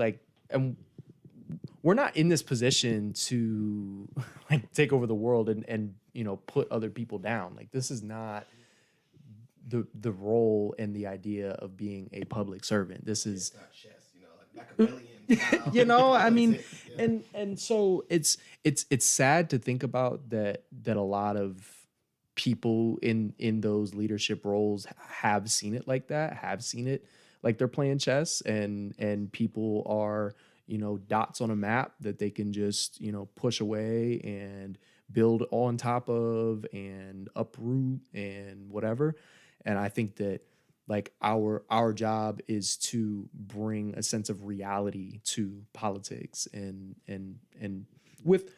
we're not in this position to take over the world and put other people down. Like, this is not the role and the idea of being a public servant. This is Not chess, like Machiavellian. and so it's sad to think about that a lot of people in those leadership roles have seen it like that, have seen it like they're playing chess, and people are, dots on a map that they can just, push away and build on top of and uproot and whatever. And I think that, like, our job is to bring a sense of reality to politics, and with,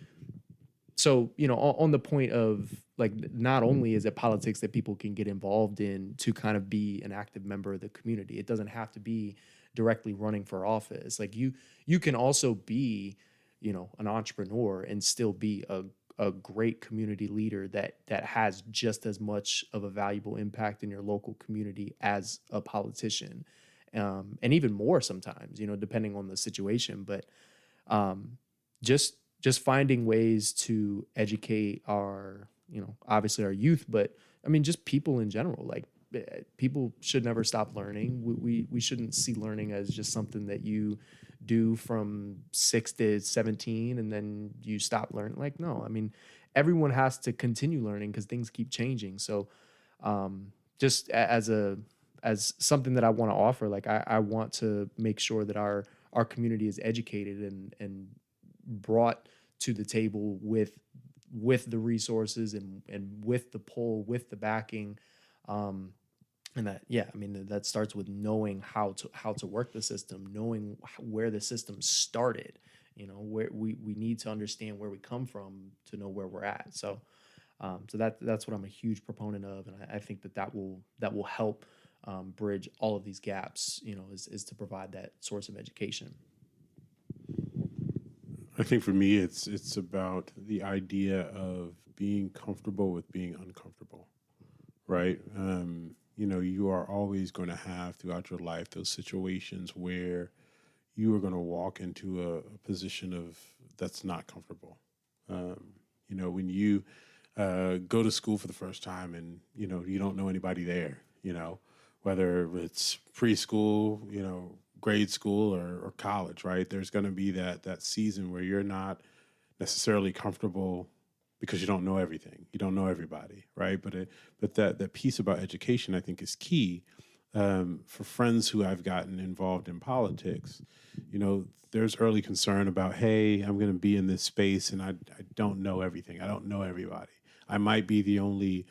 so, on the point of, like, not only is it politics that people can get involved in to kind of be an active member of the community. It doesn't have to be directly running for office. Like, you can also be, an entrepreneur and still be a great community leader that has just as much of a valuable impact in your local community as a politician, and even more sometimes, depending on the situation. But just finding ways to educate our, obviously our youth, but I mean, just people in general. Like, people should never stop learning. We shouldn't see learning as just something that you do from 6 to 17 and then you stop learning. Like, no, I mean, everyone has to continue learning because things keep changing. So just as something that I want to offer, like, I want to make sure that our community is educated and brought to the table with the resources and with the pull, with the backing. And that, I mean, that starts with knowing how to work the system, knowing where the system started, where we need to understand where we come from to know where we're at. So that's what I'm a huge proponent of. And I think that will help bridge all of these gaps, is to provide that source of education. I think for me, it's about the idea of being comfortable with being uncomfortable, right? You are always going to have throughout your life those situations where you are going to walk into a position of that's not comfortable. When you go to school for the first time and, you don't know anybody there, whether it's preschool, grade school or college, right? There's going to be that season where you're not necessarily comfortable because you don't know everything. You don't know everybody, right? But that piece about education, I think, is key. For friends who I've gotten involved in politics, there's early concern about, hey, I'm going to be in this space and I don't know everything. I don't know everybody. I might be the only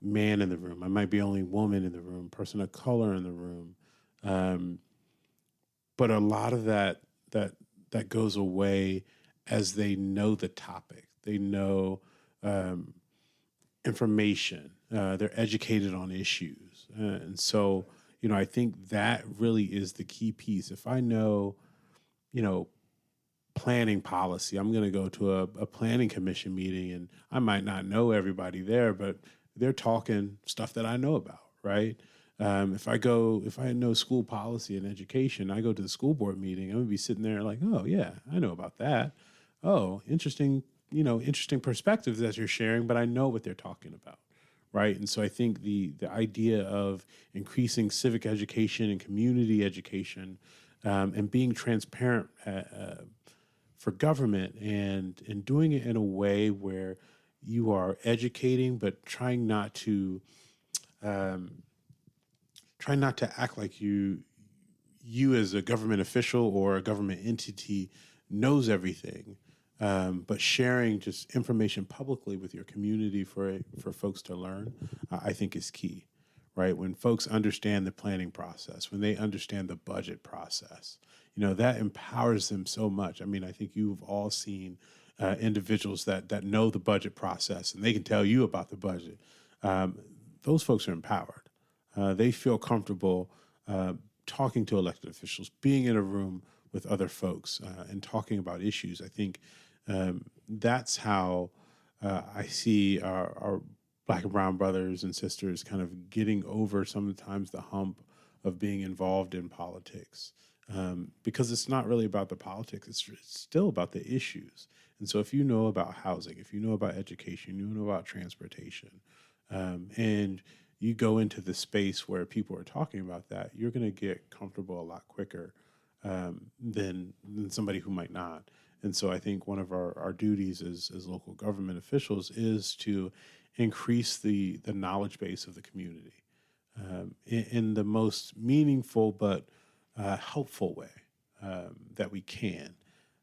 man in the room. I might be the only woman in the room, person of color in the room. But a lot of that goes away as they know the topic. They know information. They're educated on issues. And so, I think that really is the key piece. If I know, planning policy, I'm going to go to a planning commission meeting and I might not know everybody there, but they're talking stuff that I know about, right? If I know school policy and education, I go to the school board meeting, I'm going to be sitting there like, oh yeah, I know about that. Oh, interesting perspectives that you're sharing, but I know what they're talking about. Right. And so I think the idea of increasing civic education and community education and being transparent for government and doing it in a way where you are educating, but trying not to act like you as a government official or a government entity knows everything. But sharing just information publicly with your community for folks to learn, I think is key, right? When folks understand the planning process, when they understand the budget process, that empowers them so much. I mean, I think you've all seen individuals that know the budget process and they can tell you about the budget. Those folks are empowered. They feel comfortable talking to elected officials, being in a room with other folks and talking about issues. I think that's how I see our Black and brown brothers and sisters kind of getting over sometimes the hump of being involved in politics. Because it's not really about the politics, it's still about the issues. And so if you know about housing, if you know about education, you know about transportation, and you go into the space where people are talking about that, you're going to get comfortable a lot quicker than somebody who might not. And so I think one of our duties as local government officials is to increase the knowledge base of the community in the most meaningful but helpful way that we can.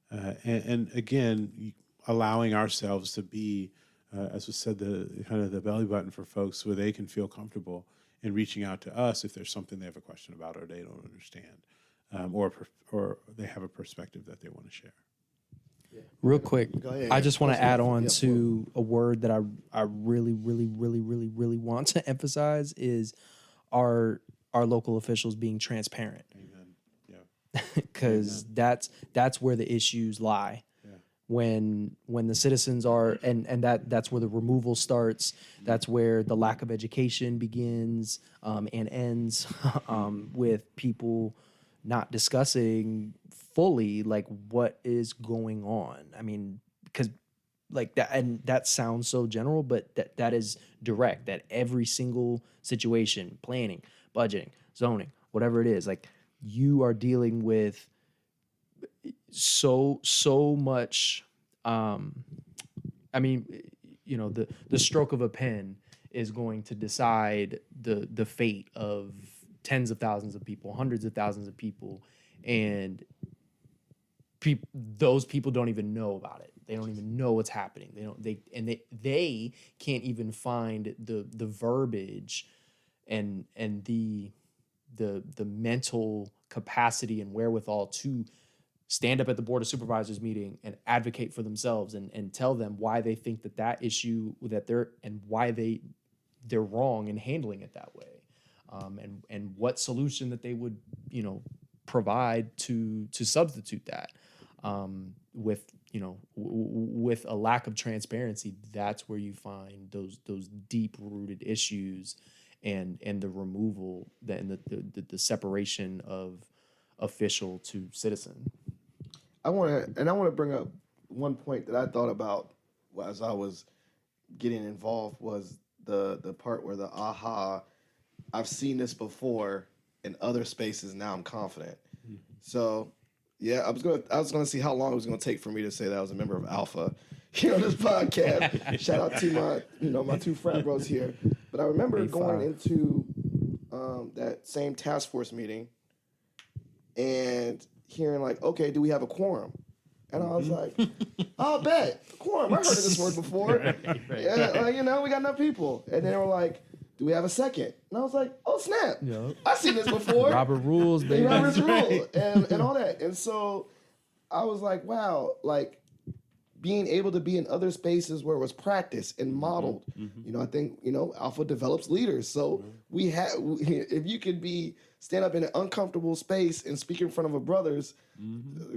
And again, allowing ourselves to be, as was said, the kind of the belly button for folks where they can feel comfortable in reaching out to us if there's something they have a question about or they don't understand, or they have a perspective that they want to share. Real quick, I just want to add on to a word that I really, really, really, really, really want to emphasize is our local officials being transparent. Amen. Yeah. Because that's where the issues lie. Yeah. When the citizens are and that's where the removal starts. That's where the lack of education begins and ends with people not discussing fully like what is going on. I mean, because like that, and that sounds so general, but that is direct. That every single situation, planning, budgeting, zoning, whatever it is, like you are dealing with so much. I mean, the stroke of a pen is going to decide the fate of tens of thousands of people, hundreds of thousands of people, and those people don't even know about it. They don't even know what's happening. They can't even find the verbiage and the mental capacity and wherewithal to stand up at the Board of Supervisors meeting and advocate for themselves and tell them why they think that issue and why they're wrong in handling it that way, and what solution that they would provide to substitute that. With a lack of transparency, that's where you find those deep rooted issues and the removal and the separation of official to citizen. I want to bring up one point that I thought about as I was getting involved was the part where I've seen this before in other spaces. Now I'm confident. Mm-hmm. So, yeah, I was gonna see how long it was gonna take for me to say that I was a member of Alpha, here on this podcast. Shout out to my two frat bros here. But I remember going into that same task force meeting and hearing like, okay, do we have a quorum? And I was like, I'll bet. Quorum. I heard of this word before. Yeah, we got enough people. And then they were like, do we have a second? And I was like, oh, snap. Yep. I've seen this before. Robert Rules, baby. Robert's Rule and all that. And so I was like, wow, like being able to be in other spaces where it was practiced and modeled. I think, Alpha develops leaders. So we have, if you could stand up in an uncomfortable space and speak in front of a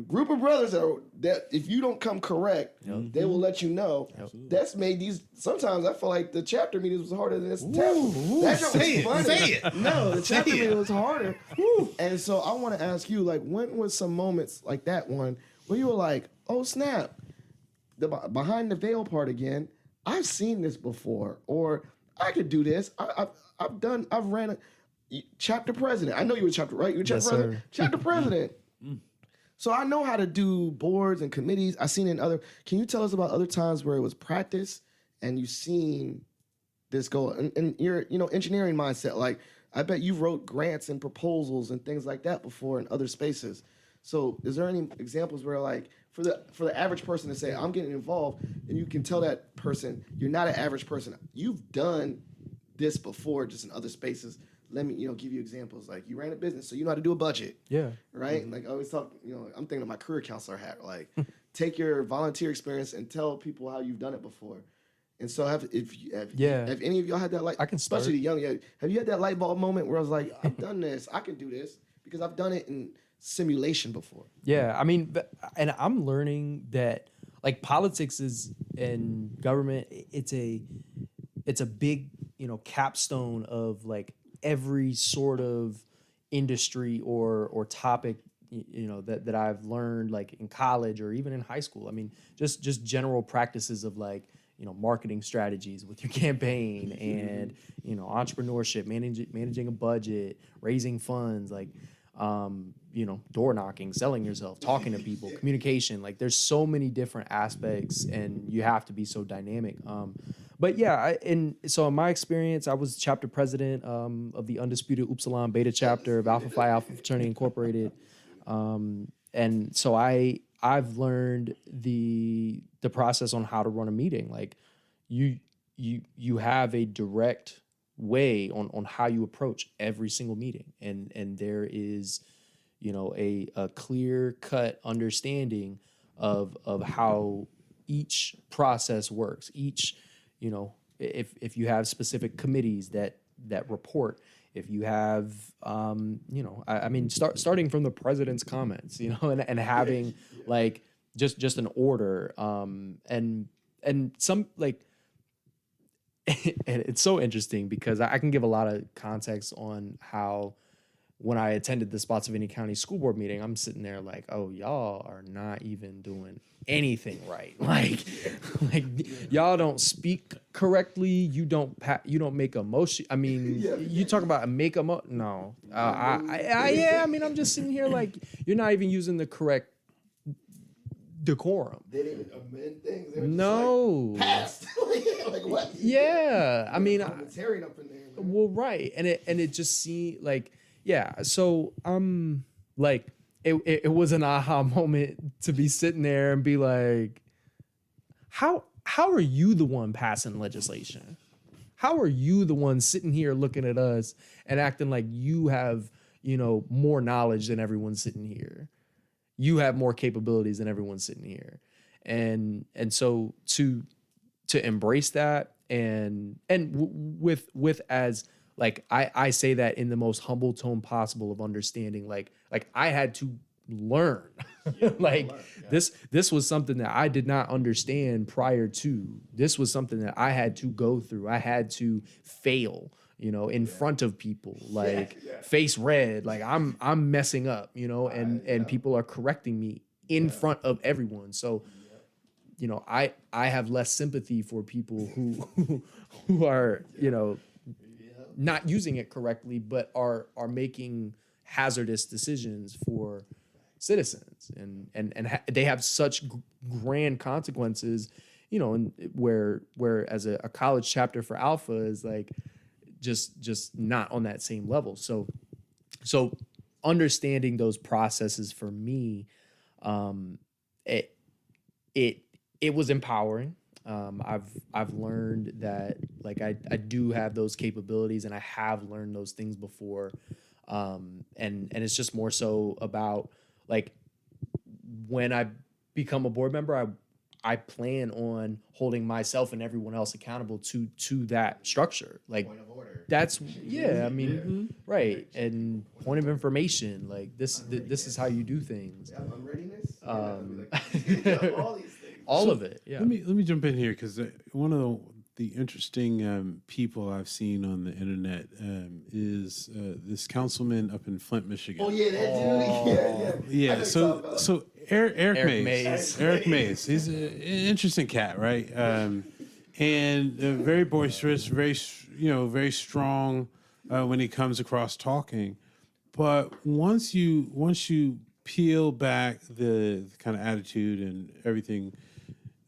group of brothers that if you don't come correct, they will let you know. That's made these, sometimes I feel like the chapter meetings was harder than this Say it. No, the chapter meeting was harder. And so I want to ask you, like, when was some moments like that one where you were like, oh snap, the behind the veil part again, I've seen this before, or I could do this. I've ran a chapter president. I know you were chapter, right? You were chapter president. Sir. Chapter president. So I know how to do boards and committees. I've seen it in other. Can you tell us about other times where it was practice and you've seen this go? And your engineering mindset. Like I bet you wrote grants and proposals and things like that before in other spaces. So is there any examples where like for the average person to say I'm getting involved, and you can tell that person you're not an average person. You've done this before, just in other spaces. Let me, give you examples. Like you ran a business, so you know how to do a budget. Yeah. Right? Like I always talk, I'm thinking of my career counselor hat. Like take your volunteer experience and tell people how you've done it before. And so have any of y'all had that I can start. Especially the young, have you had that light bulb moment where I was like, I've done this, I can do this because I've done it in simulation before. Yeah, I mean, and I'm learning that like politics is in government, it's a big, capstone of like every sort of industry or topic, that I've learned like in college or even in high school. I mean, just general practices of like, marketing strategies with your campaign and, entrepreneurship, managing a budget, raising funds, like, door knocking, selling yourself, talking to people, communication. Like there's so many different aspects and you have to be so dynamic. But yeah, so in my experience, I was chapter president of the undisputed Upsilon Beta chapter of Alpha Phi Alpha Fraternity Incorporated. And so I've learned the process on how to run a meeting. Like you have a direct way on how you approach every single meeting. And there is, a clear cut understanding of how each process works. Each, if you have specific committees that report, if you have, starting from the president's comments, and having like just an order, and some like, and it's so interesting because I can give a lot of context on how when I attended the Spotsylvania County School Board meeting, I'm sitting there like, oh, y'all are not even doing anything right. Like y'all don't speak correctly. You don't make a motion. I mean, you talk about a make a motion. No, I'm just sitting here like you're not even using the correct decorum. They didn't even amend things. They were No. just like, passed. Like what? Yeah, I mean, parliamentarian up in there. Man. Well, right, and it just seemed like, yeah. So like it was an aha moment to be sitting there and be like, how are you the one passing legislation? How are you the one sitting here looking at us and acting like you have, more knowledge than everyone sitting here? You have more capabilities than everyone sitting here. And so to embrace that and with as like I say that in the most humble tone possible of understanding, like I had to learn. This was something that I did not understand prior to. This was something that I had to go through. I had to fail, in front of people, face red, like I'm messing up, and people are correcting me in front of everyone. So, I have less sympathy for people who are, not using it correctly, but are making hazardous decisions for citizens, and they have such grand consequences and where as a college chapter for Alpha is like just not on that same level. So understanding those processes for me, it was empowering. I've learned that like I do have those capabilities, and I have learned those things before. And it's just more so about like when I become a board member, I plan on holding myself and everyone else accountable to that structure. Like Point of order. that's I mean, right. And point of information, like this is how you do things. Yeah, unreadiness. All these things. All of it. Yeah. Let me jump in here because one of the interesting people I've seen on the internet is this councilman up in Flint, Michigan. Oh yeah, that dude. Yeah. So Eric Mays. Eric Mays. He's an interesting cat, right? And very boisterous, very strong when he comes across talking. But once you peel back the kind of attitude and everything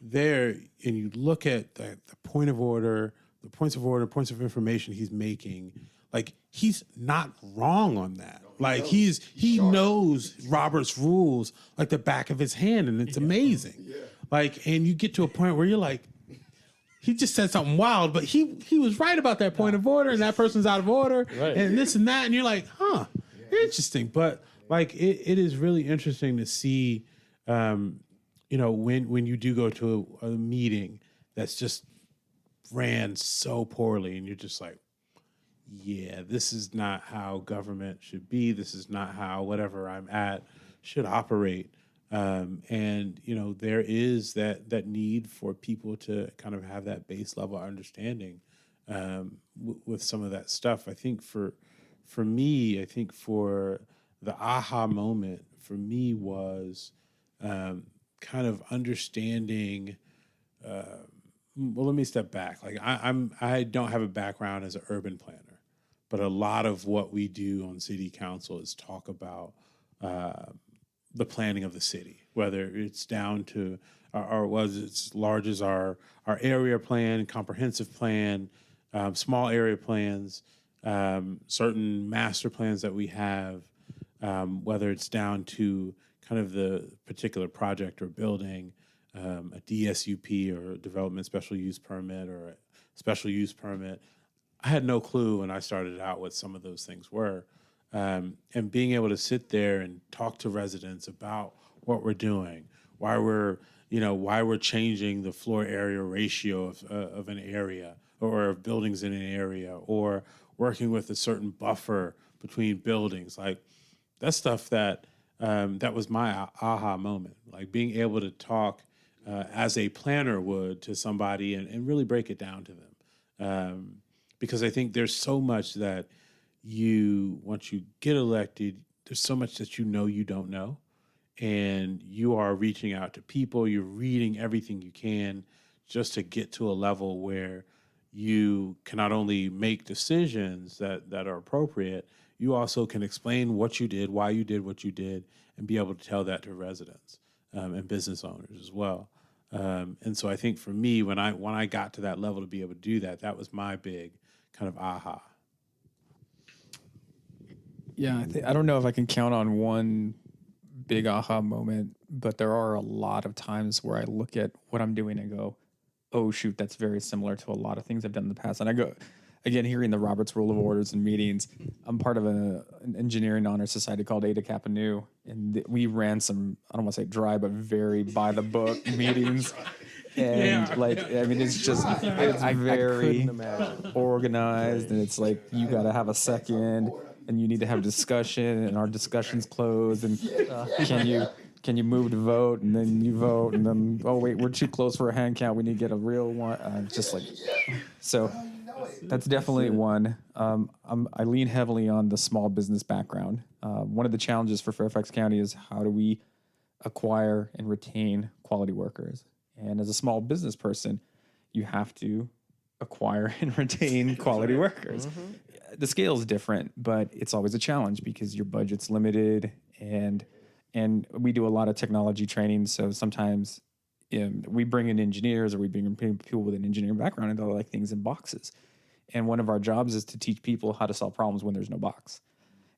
there, and you look at the points of order, points of information he's making, like he's not wrong on that. Like he knows Robert's rules like the back of his hand, and it's amazing. Yeah. Like, and you get to a point where you're like, he just said something wild, but he was right about that point of order, and that person's out of order, and this and that, and you're like, interesting. But like, it is really interesting to see, when you do go to a meeting that's just ran so poorly, and you're just like, yeah, this is not how government should be. This is not how whatever I'm at should operate. And there is that need for people to kind of have that base level understanding with some of that stuff. I think for me, for the aha moment for me was kind of understanding. Well, let me step back. Like I don't have a background as an urban planner, but a lot of what we do on city council is talk about the planning of the city, whether it's down to as large as our area plan, comprehensive plan, small area plans, certain master plans that we have, whether it's down to kind of the particular project or building, a DSUP or a development special use permit or a special use permit. I had no clue when I started out what some of those things were. And being able to sit there and talk to residents about what we're doing, why we're changing the floor area ratio of an area or of buildings in an area, or working with a certain buffer between buildings. Like that's stuff that was my aha moment. Like being able to talk as a planner would to somebody and really break it down to them. Because I think there's so much that once you get elected, there's so much that you don't know. And you are reaching out to people, you're reading everything you can just to get to a level where you can not only make decisions that are appropriate, you also can explain what you did, why you did what you did, and be able to tell that to residents and business owners as well. And so I think for me, when I got to that level to be able to do that, that was my big kind of aha. Yeah, I don't know if I can count on one big aha moment, but there are a lot of times where I look at what I'm doing and go, oh, shoot, that's very similar to a lot of things I've done in the past. And I go, again, hearing the Robert's Rule of Orders and meetings, I'm part of an engineering honor society called Eta Kappa Nu, and we ran some, I don't want to say dry, but very by the book meetings. And it's just, it's very organized, and it's like, you got to have a second, and you need to have discussion, and our discussion's closed, and can you move to vote, and then you vote, and then, oh wait, we're too close for a hand count, we need to get a real one, just like, so that's definitely one. I lean heavily on the small business background. One of the challenges for Fairfax County is how do we acquire and retain quality workers? And as a small business person, you have to acquire and retain quality workers. Mm-hmm. The scale is different, but it's always a challenge because your budget's limited, and we do a lot of technology training. So sometimes we bring in engineers or we bring in people with an engineering background and they like things in boxes. And one of our jobs is to teach people how to solve problems when there's no box.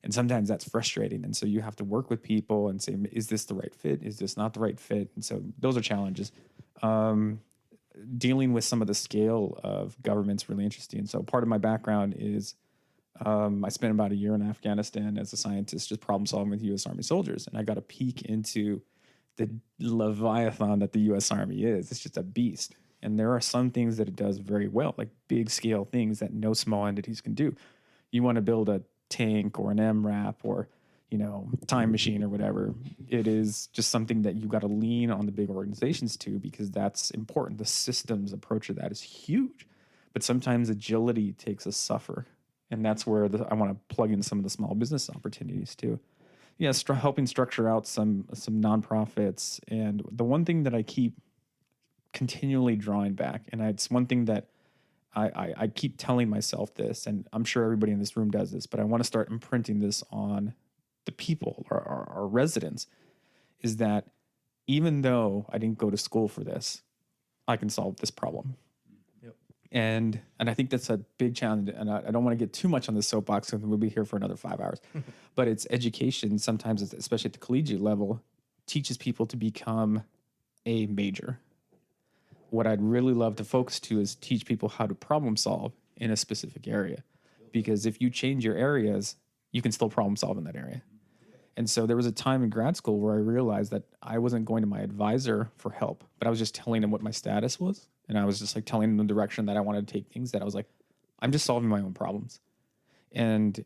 And sometimes that's frustrating. And so you have to work with people and say, is this the right fit? Is this not the right fit? And so those are challenges. Dealing with some of the scale of government's really interesting. So part of my background is I spent about a year in Afghanistan as a scientist, just problem solving with U.S. Army soldiers. And I got a peek into the leviathan that the U.S. Army is. It's just a beast. And there are some things that it does very well, like big scale things that no small entities can do. You want to build a tank or an MRAP or, time machine or whatever. It is just something that you got to lean on the big organizations to, because that's important. The systems approach of that is huge, but sometimes agility takes a suffer. And that's where I want to plug in some of the small business opportunities too. Yeah, helping structure out some nonprofits. And the one thing that I keep continually drawing back, and it's one thing that I keep telling myself this, and I'm sure everybody in this room does this, but I want to start imprinting this on the people, our residents, is that even though I didn't go to school for this, I can solve this problem. Yep. And I think that's a big challenge, and I don't want to get too much on the soapbox because we'll be here for another 5 hours. But it's education, sometimes, especially at the collegiate level, teaches people to become a major. What I'd really love to focus to is teach people how to problem solve in a specific area. Because if you change your areas, you can still problem solve in that area. And so there was a time in grad school where I realized that I wasn't going to my advisor for help, but I was just telling him what my status was. And I was just like telling him the direction that I wanted to take things, that I was like, I'm just solving my own problems. And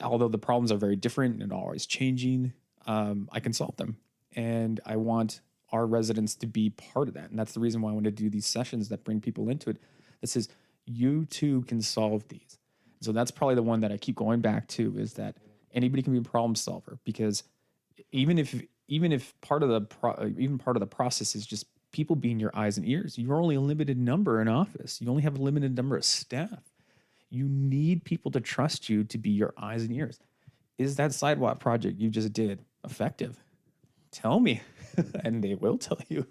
although the problems are very different and always changing, I can solve them. And I want our residents to be part of that. And that's the reason why I want to do these sessions that bring people into it. That says, you too can solve these. So that's probably the one that I keep going back to, is that anybody can be a problem solver, because even if part of the process is just people being your eyes and ears, you're only a limited number in office. You only have a limited number of staff. You need people to trust you to be your eyes and ears. Is that sidewalk project you just did effective? Tell me, and they will tell you.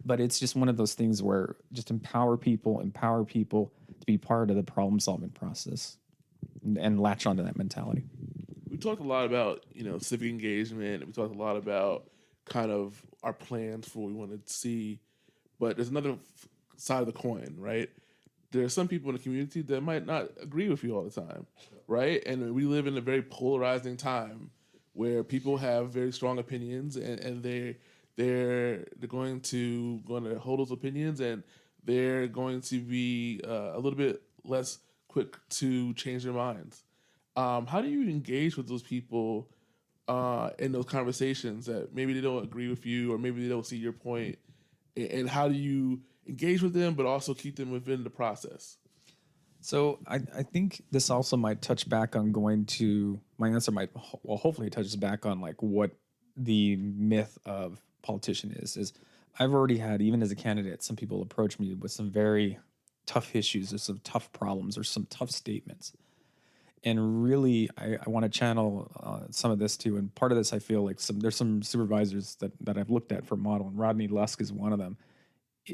But it's just one of those things where just empower people to be part of the problem solving process and latch onto that mentality. We talked a lot about, civic engagement, and we talked a lot about kind of our plans for what we want to see. But there's another side of the coin, right? There are some people in the community that might not agree with you all the time, right? And we live in a very polarizing time where people have very strong opinions, and they're going to hold those opinions, and they're going to be a little bit less quick to change their minds. How do you engage with those people in those conversations that maybe they don't agree with you, or maybe they don't see your point? And how do you engage with them, but also keep them within the process? So I think this also might touch back on my answer might, well, hopefully it touches back on like what the myth of politician is I've already had, even as a candidate, some people approach me with some very tough issues or some tough problems or some tough statements. And really, I want to channel some of this too. And part of this, I feel like there's some supervisors that I've looked at for model, and Rodney Lusk is one of them.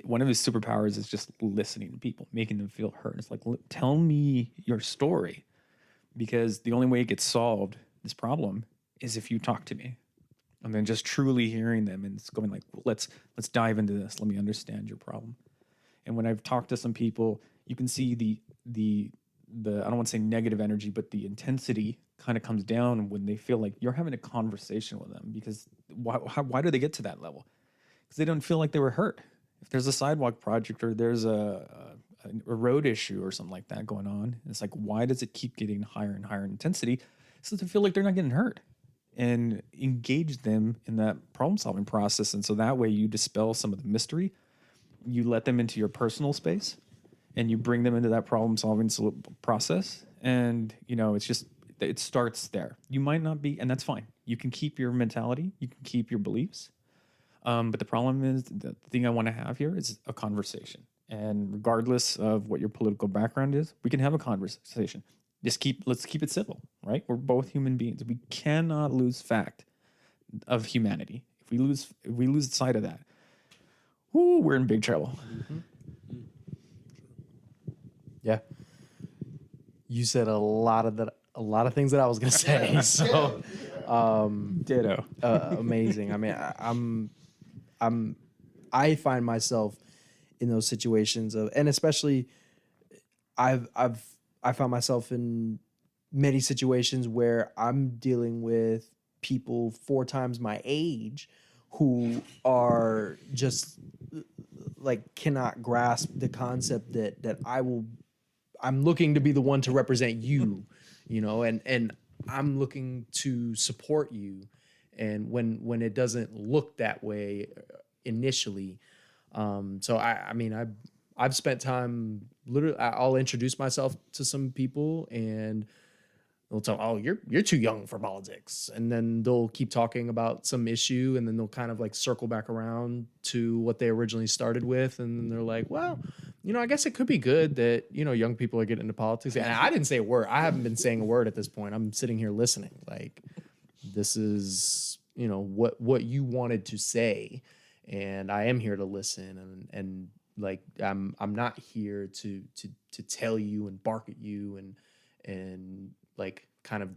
One of his superpowers is just listening to people, making them feel heard. It's like, tell me your story, because the only way it gets solved, this problem, is if you talk to me. And then just truly hearing them and it's going like, let's dive into this. Let me understand your problem. And when I've talked to some people, you can see the I don't want to say negative energy, but the intensity kind of comes down when they feel like you're having a conversation with them. Because why do they get to that level? Because they don't feel like they were hurt. If there's a sidewalk project or there's a road issue or something like that going on, it's like, why does it keep getting higher and higher in intensity? So they feel like they're not getting hurt. And engage them in that problem solving process. And so that way you dispel some of the mystery. You let them into your personal space, and you bring them into that problem solving process. And, it starts there. You might not be, and that's fine. You can keep your mentality. You can keep your beliefs. But the problem is, the thing I want to have here is a conversation. And regardless of what your political background is, we can have a conversation. Let's keep it civil, right? We're both human beings. We cannot lose fact of humanity. If we lose sight of that, whoo, we're in big trouble. Yeah. You said a lot of things that I was gonna say. So Ditto. amazing. I mean, I find myself in those situations of, and especially I found myself in many situations where I'm dealing with people 4 times my age who are just like cannot grasp the concept that I'm looking to be the one to represent you, you know, and I'm looking to support you. And when it doesn't look that way initially, so I mean, I've spent time literally. I'll introduce myself to some people, and they'll tell, "Oh, you're too young for politics," and then they'll keep talking about some issue, and then they'll kind of like circle back around to what they originally started with, and they're like, "Well, you know, I guess it could be good that, you know, young people are getting into politics." And I didn't say a word. I haven't been saying a word at this point. I'm sitting here listening. Like, this is, you know, what you wanted to say, and I am here to listen, and like I'm not here to tell you and bark at you and like kind of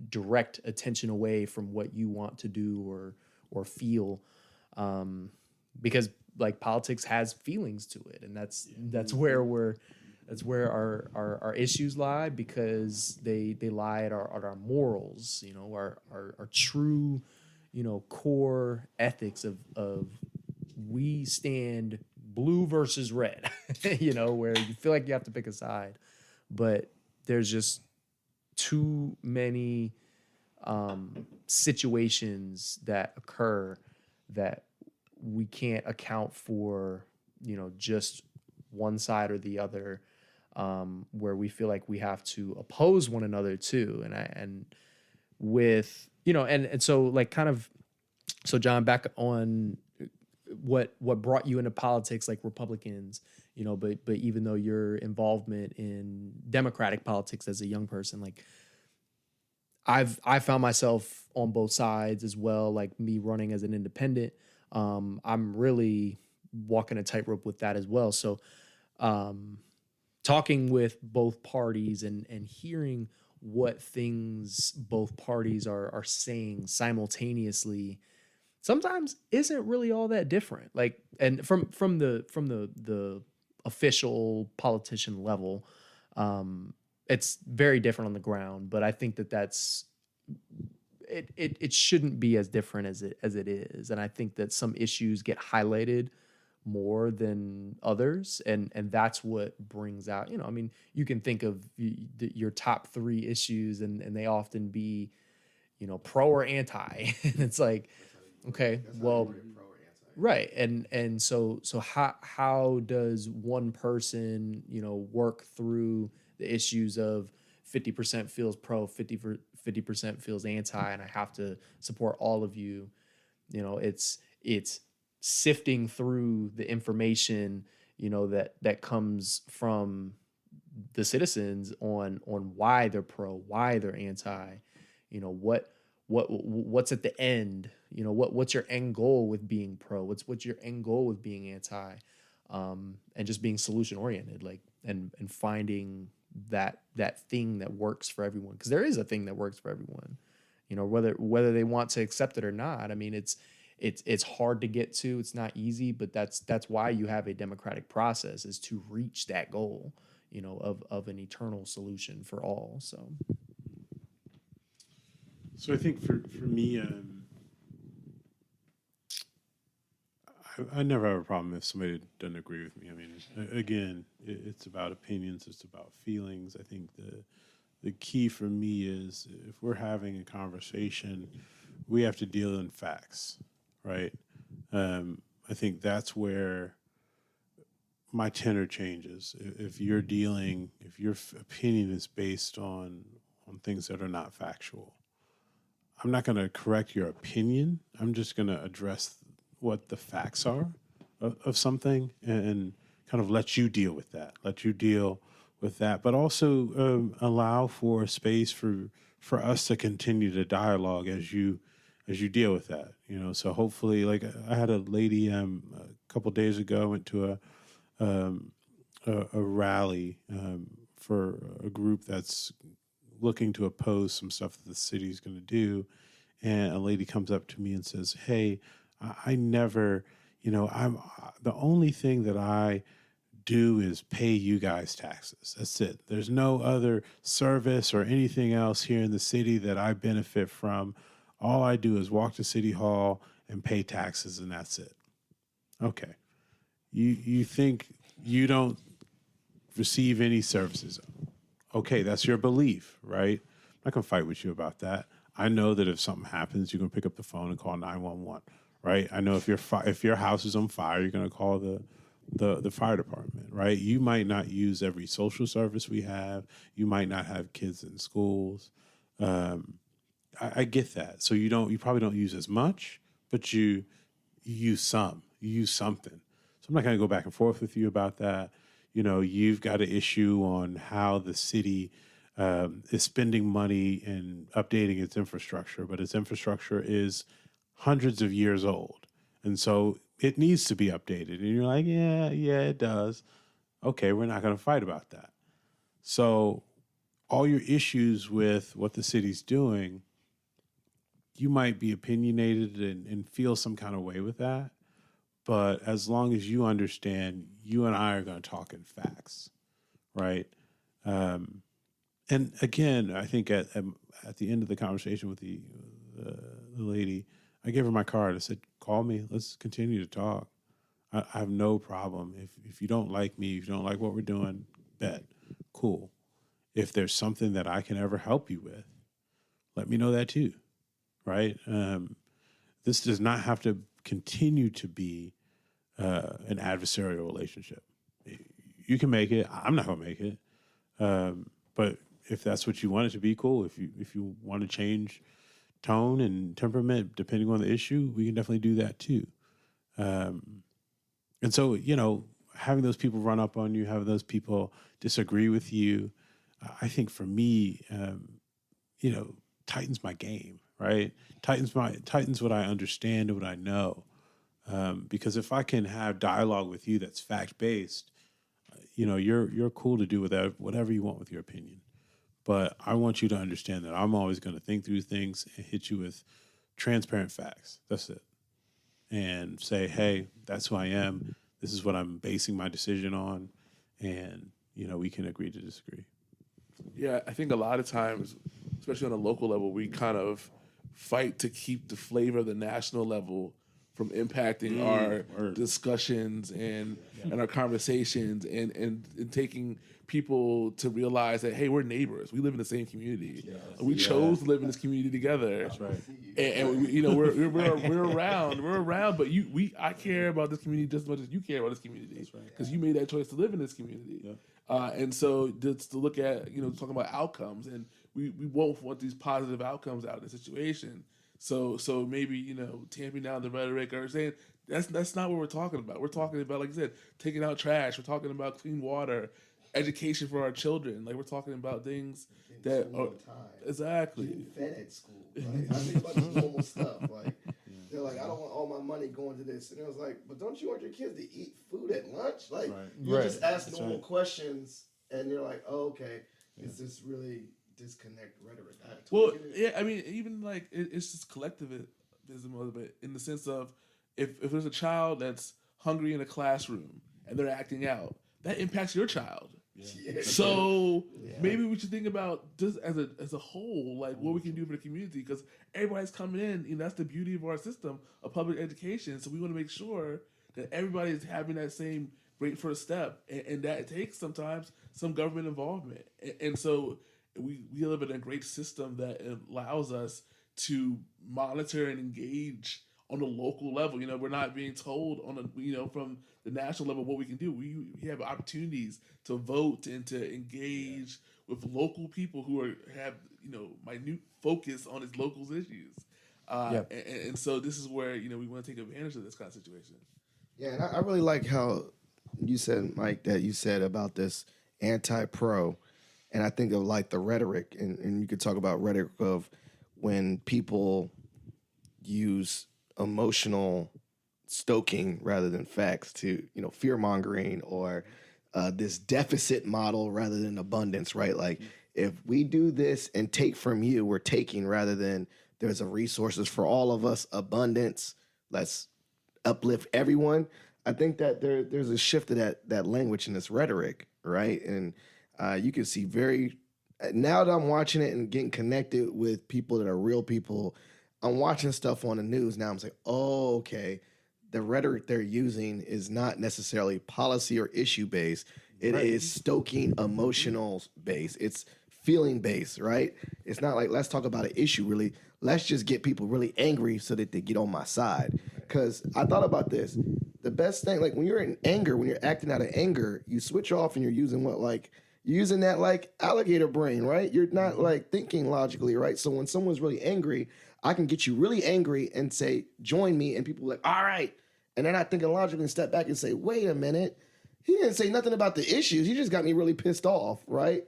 direct attention away from what you want to do or feel, because like politics has feelings to it, and that's where our issues lie, because they lie at our morals, you know, our true, you know, core ethics of we stand blue versus red, you know, where you feel like you have to pick a side, but there's just too many situations that occur that we can't account for, you know, just one side or the other, where we feel like we have to oppose one another too. And with, you know, and so like kind of, so John, back on what brought you into politics, like Republicans, you know, but even though your involvement in Democratic politics as a young person, like I found myself on both sides as well, like me running as an independent. I'm really walking a tightrope with that as well. So talking with both parties and hearing what things both parties are saying simultaneously sometimes isn't really all that different. Like, and from the official politician level, it's very different on the ground. But I think that's it shouldn't be as different as it is. And I think that some issues get highlighted more than others, and that's what brings out, you know, I mean, you can think of your top 3 issues, and they often be, you know, pro or anti. And it's like, okay, well, right. And so how does one person, you know, work through the issues of 50% feels pro, 50% feels anti, and I have to support all of you? You know, it's sifting through the information, you know, that comes from the citizens on why they're pro, why they're anti, you know, what's at the end, you know, what's your end goal with being pro, what's your end goal with being anti, and just being solution oriented, like, and finding that thing that works for everyone, because there is a thing that works for everyone, you know, whether they want to accept it or not. I mean, it's hard to get to, it's not easy, but that's why you have a democratic process, is to reach that goal, you know, of an eternal solution for all. So I think for me, I never have a problem if somebody doesn't agree with me. I mean, again, it's about opinions, it's about feelings. I think the key for me is, if we're having a conversation, we have to deal in facts, right? I think that's where my tenor changes. If your opinion is based on things that are not factual, I'm not going to correct your opinion. I'm just going to address what the facts are of something, and kind of let you deal with that. But also allow for a space for us to continue the dialogue as you deal with that. You know, so hopefully, like, I had a lady couple days ago, I went to a rally for a group that's looking to oppose some stuff that the city's going to do. And a lady comes up to me and says, "Hey, I never, I'm the only thing that I do is pay you guys taxes. That's it. There's no other service or anything else here in the city that I benefit from. All I do is walk to City Hall and pay taxes, and that's it." Okay. You think you don't receive any services. Okay, that's your belief, right? I'm not going to fight with you about that. I know that if something happens, you're going to pick up the phone and call 911, right? I know if your house is on fire, you're going to call the fire department, right? You might not use every social service we have. You might not have kids in schools. I get that. So you probably don't use as much, but you use some. You use something. So I'm not going to go back and forth with you about that. You've got an issue on how the city is spending money and updating its infrastructure, but its infrastructure is hundreds of years old. And so it needs to be updated. And you're like, yeah, it does. Okay, we're not going to fight about that. So all your issues with what the city's doing, you might be opinionated and feel some kind of way with that. But as long as you understand, you and I are going to talk in facts, right? And again, I think at the end of the conversation with the lady, I gave her my card. I said, "Call me. Let's continue to talk. I have no problem. If you don't like me, if you don't like what we're doing, bet. Cool. If there's something that I can ever help you with, let me know that too, right? This does not have to continue to be an adversarial relationship. You can make it. I'm not going to make it. But if that's what you want it to be, cool. If you want to change tone and temperament depending on the issue, we can definitely do that too. And so, having those people run up on you, having those people disagree with you, I think for me, tightens my game, right? Tightens what I understand and what I know. Because if I can have dialogue with you that's fact-based, you're cool to do whatever you want with your opinion. But I want you to understand that I'm always going to think through things and hit you with transparent facts. That's it. And say, hey, that's who I am. This is what I'm basing my decision on. And, we can agree to disagree. Yeah, I think a lot of times, especially on a local level, we kind of fight to keep the flavor of the national level from impacting our discussions and our conversations and taking people to realize that, hey, we're neighbors. We live in the same community. Yes. We chose to live in this community together. That's right. And we're around, but I care about this community just as much as you care about this community. Because you made that choice to live in this community. Yeah. And so just to look at, talking about outcomes, and we both want these positive outcomes out of the situation. So maybe, tamping down the rhetoric or saying that's not what we're talking about. We're talking about, like I said, taking out trash. We're talking about clean water, education for our children. Like, we're talking about things that are exactly getting fed at school. Right? I think about the normal stuff. Like, they're like, I don't want all my money going to this, and I was like, but don't you want your kids to eat food at lunch? Like, you just ask normal questions, and you're like, oh, okay, is this really disconnect rhetoric? I mean, even like it's just collectivism a little bit, in the sense of if there's a child that's hungry in a classroom and they're acting out, that impacts your child. Yeah. So maybe we should think about just as a whole, like what we can do for the community, because everybody's coming in. That's the beauty of our system of public education. So we want to make sure that everybody is having that same great first step, and that it takes sometimes some government involvement. And so we live in a great system that allows us to monitor and engage on a local level. We're not being told from the national level what we can do. We have opportunities to vote and to engage with local people who have minute focus on its local issues. And so this is where we want to take advantage of this kind of situation. Yeah, and I really like how you said, Mike, that you said about this anti-pro. And I think of like the rhetoric, and you could talk about rhetoric of when people use emotional stoking rather than facts to, fear mongering or this deficit model rather than abundance, right? Like if we do this and take from you, we're taking rather than there's a resources for all of us, abundance. Let's uplift everyone. I think that there's a shift to that language and this rhetoric, right? And you can see now that I'm watching it and getting connected with people that are real people, I'm watching stuff on the news now. I'm saying, oh, okay, the rhetoric they're using is not necessarily policy or issue based. It is stoking emotional based. It's feeling based, right? It's not like let's talk about an issue really. Let's just get people really angry so that they get on my side. Because I thought about this. The best thing, like when you're in anger, when you're acting out of anger, you switch off and you're using you're using that like alligator brain, right? You're not like thinking logically, right? So when someone's really angry, I can get you really angry and say, join me. And people are like, all right. And they're not thinking logically and step back and say, wait a minute. He didn't say nothing about the issues. He just got me really pissed off, right?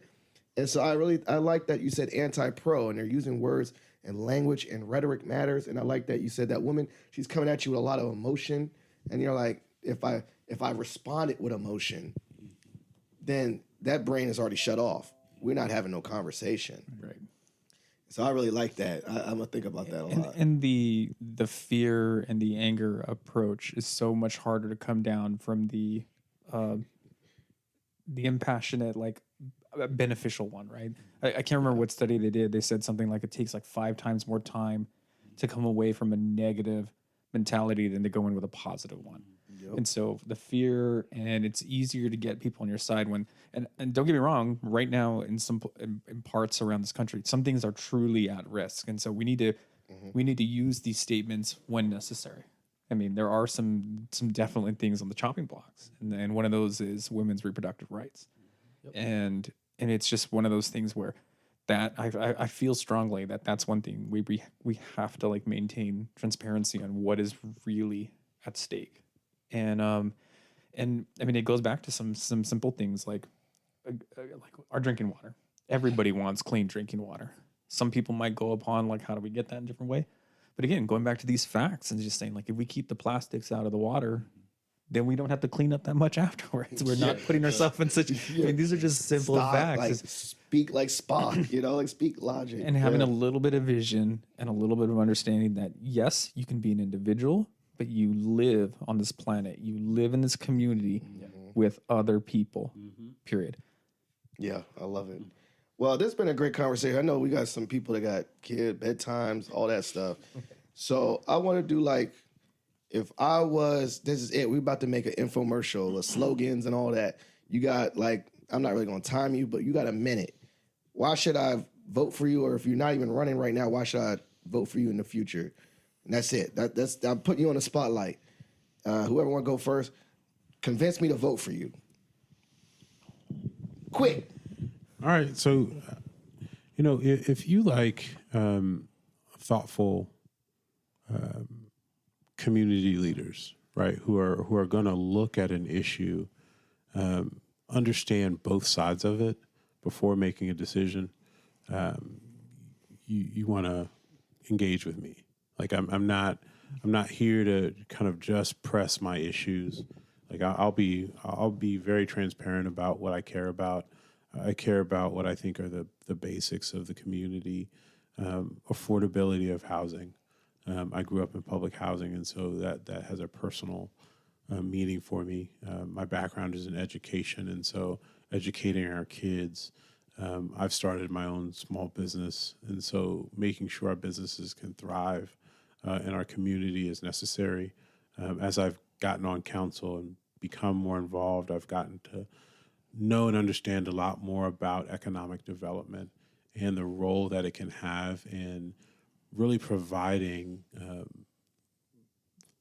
And so I like that you said anti-pro and they're using words and language and rhetoric matters. And I like that you said that woman, she's coming at you with a lot of emotion. And you're like, if I responded with emotion, then that brain is already shut off. We're not having no conversation. Right. So I really like that. I'm gonna think about that a lot. And the fear and the anger approach is so much harder to come down from the impassionate, like beneficial one, right? I can't remember what study they did. They said something like it takes like 5 times more time to come away from a negative mentality than to go in with a positive one. Yep. And so the fear, and it's easier to get people on your side when, and don't get me wrong, right now in parts around this country, some things are truly at risk. And so we need to use these statements when necessary. I mean, there are some definitely things on the chopping blocks. And one of those is women's reproductive rights. Yep. And it's just one of those things where that I feel strongly that that's one thing we have to like maintain transparency on what is really at stake. And I mean, it goes back to some simple things like our drinking water. Everybody wants clean drinking water. Some people might go upon like, how do we get that in a different way? But again, going back to these facts and just saying like, if we keep the plastics out of the water, then we don't have to clean up that much afterwards. We're not putting ourselves in such. I mean, these are just simple facts. Like, speak like Spock, like speak logic. And having a little bit of vision and a little bit of understanding that yes, you can be an individual, but you live on this planet. You live in this community with other people. Period. Yeah, I love it. Well, this has been a great conversation. I know we got some people that got kid bedtimes, all that stuff. So I want to do like, if I was, this is it. We're about to make an infomercial, the slogans and all that. You got like, I'm not really going to time you, but you got a minute. Why should I vote for you? Or if you're not even running right now, why should I vote for you in the future? And that's it. That's I'm putting you on the spotlight. Whoever want to go first, convince me to vote for you. Quick. All right. So, if you like thoughtful community leaders, right, who are going to look at an issue, understand both sides of it before making a decision, you want to engage with me. Like I'm not here to kind of just press my issues. Like I'll be very transparent about what I care about. I care about what I think are the basics of the community, affordability of housing. I grew up in public housing, and so that has a personal meaning for me. My background is in education, and so educating our kids. I've started my own small business, and so making sure our businesses can thrive in our community is necessary. As I've gotten on council and become more involved, I've gotten to know and understand a lot more about economic development and the role that it can have in really providing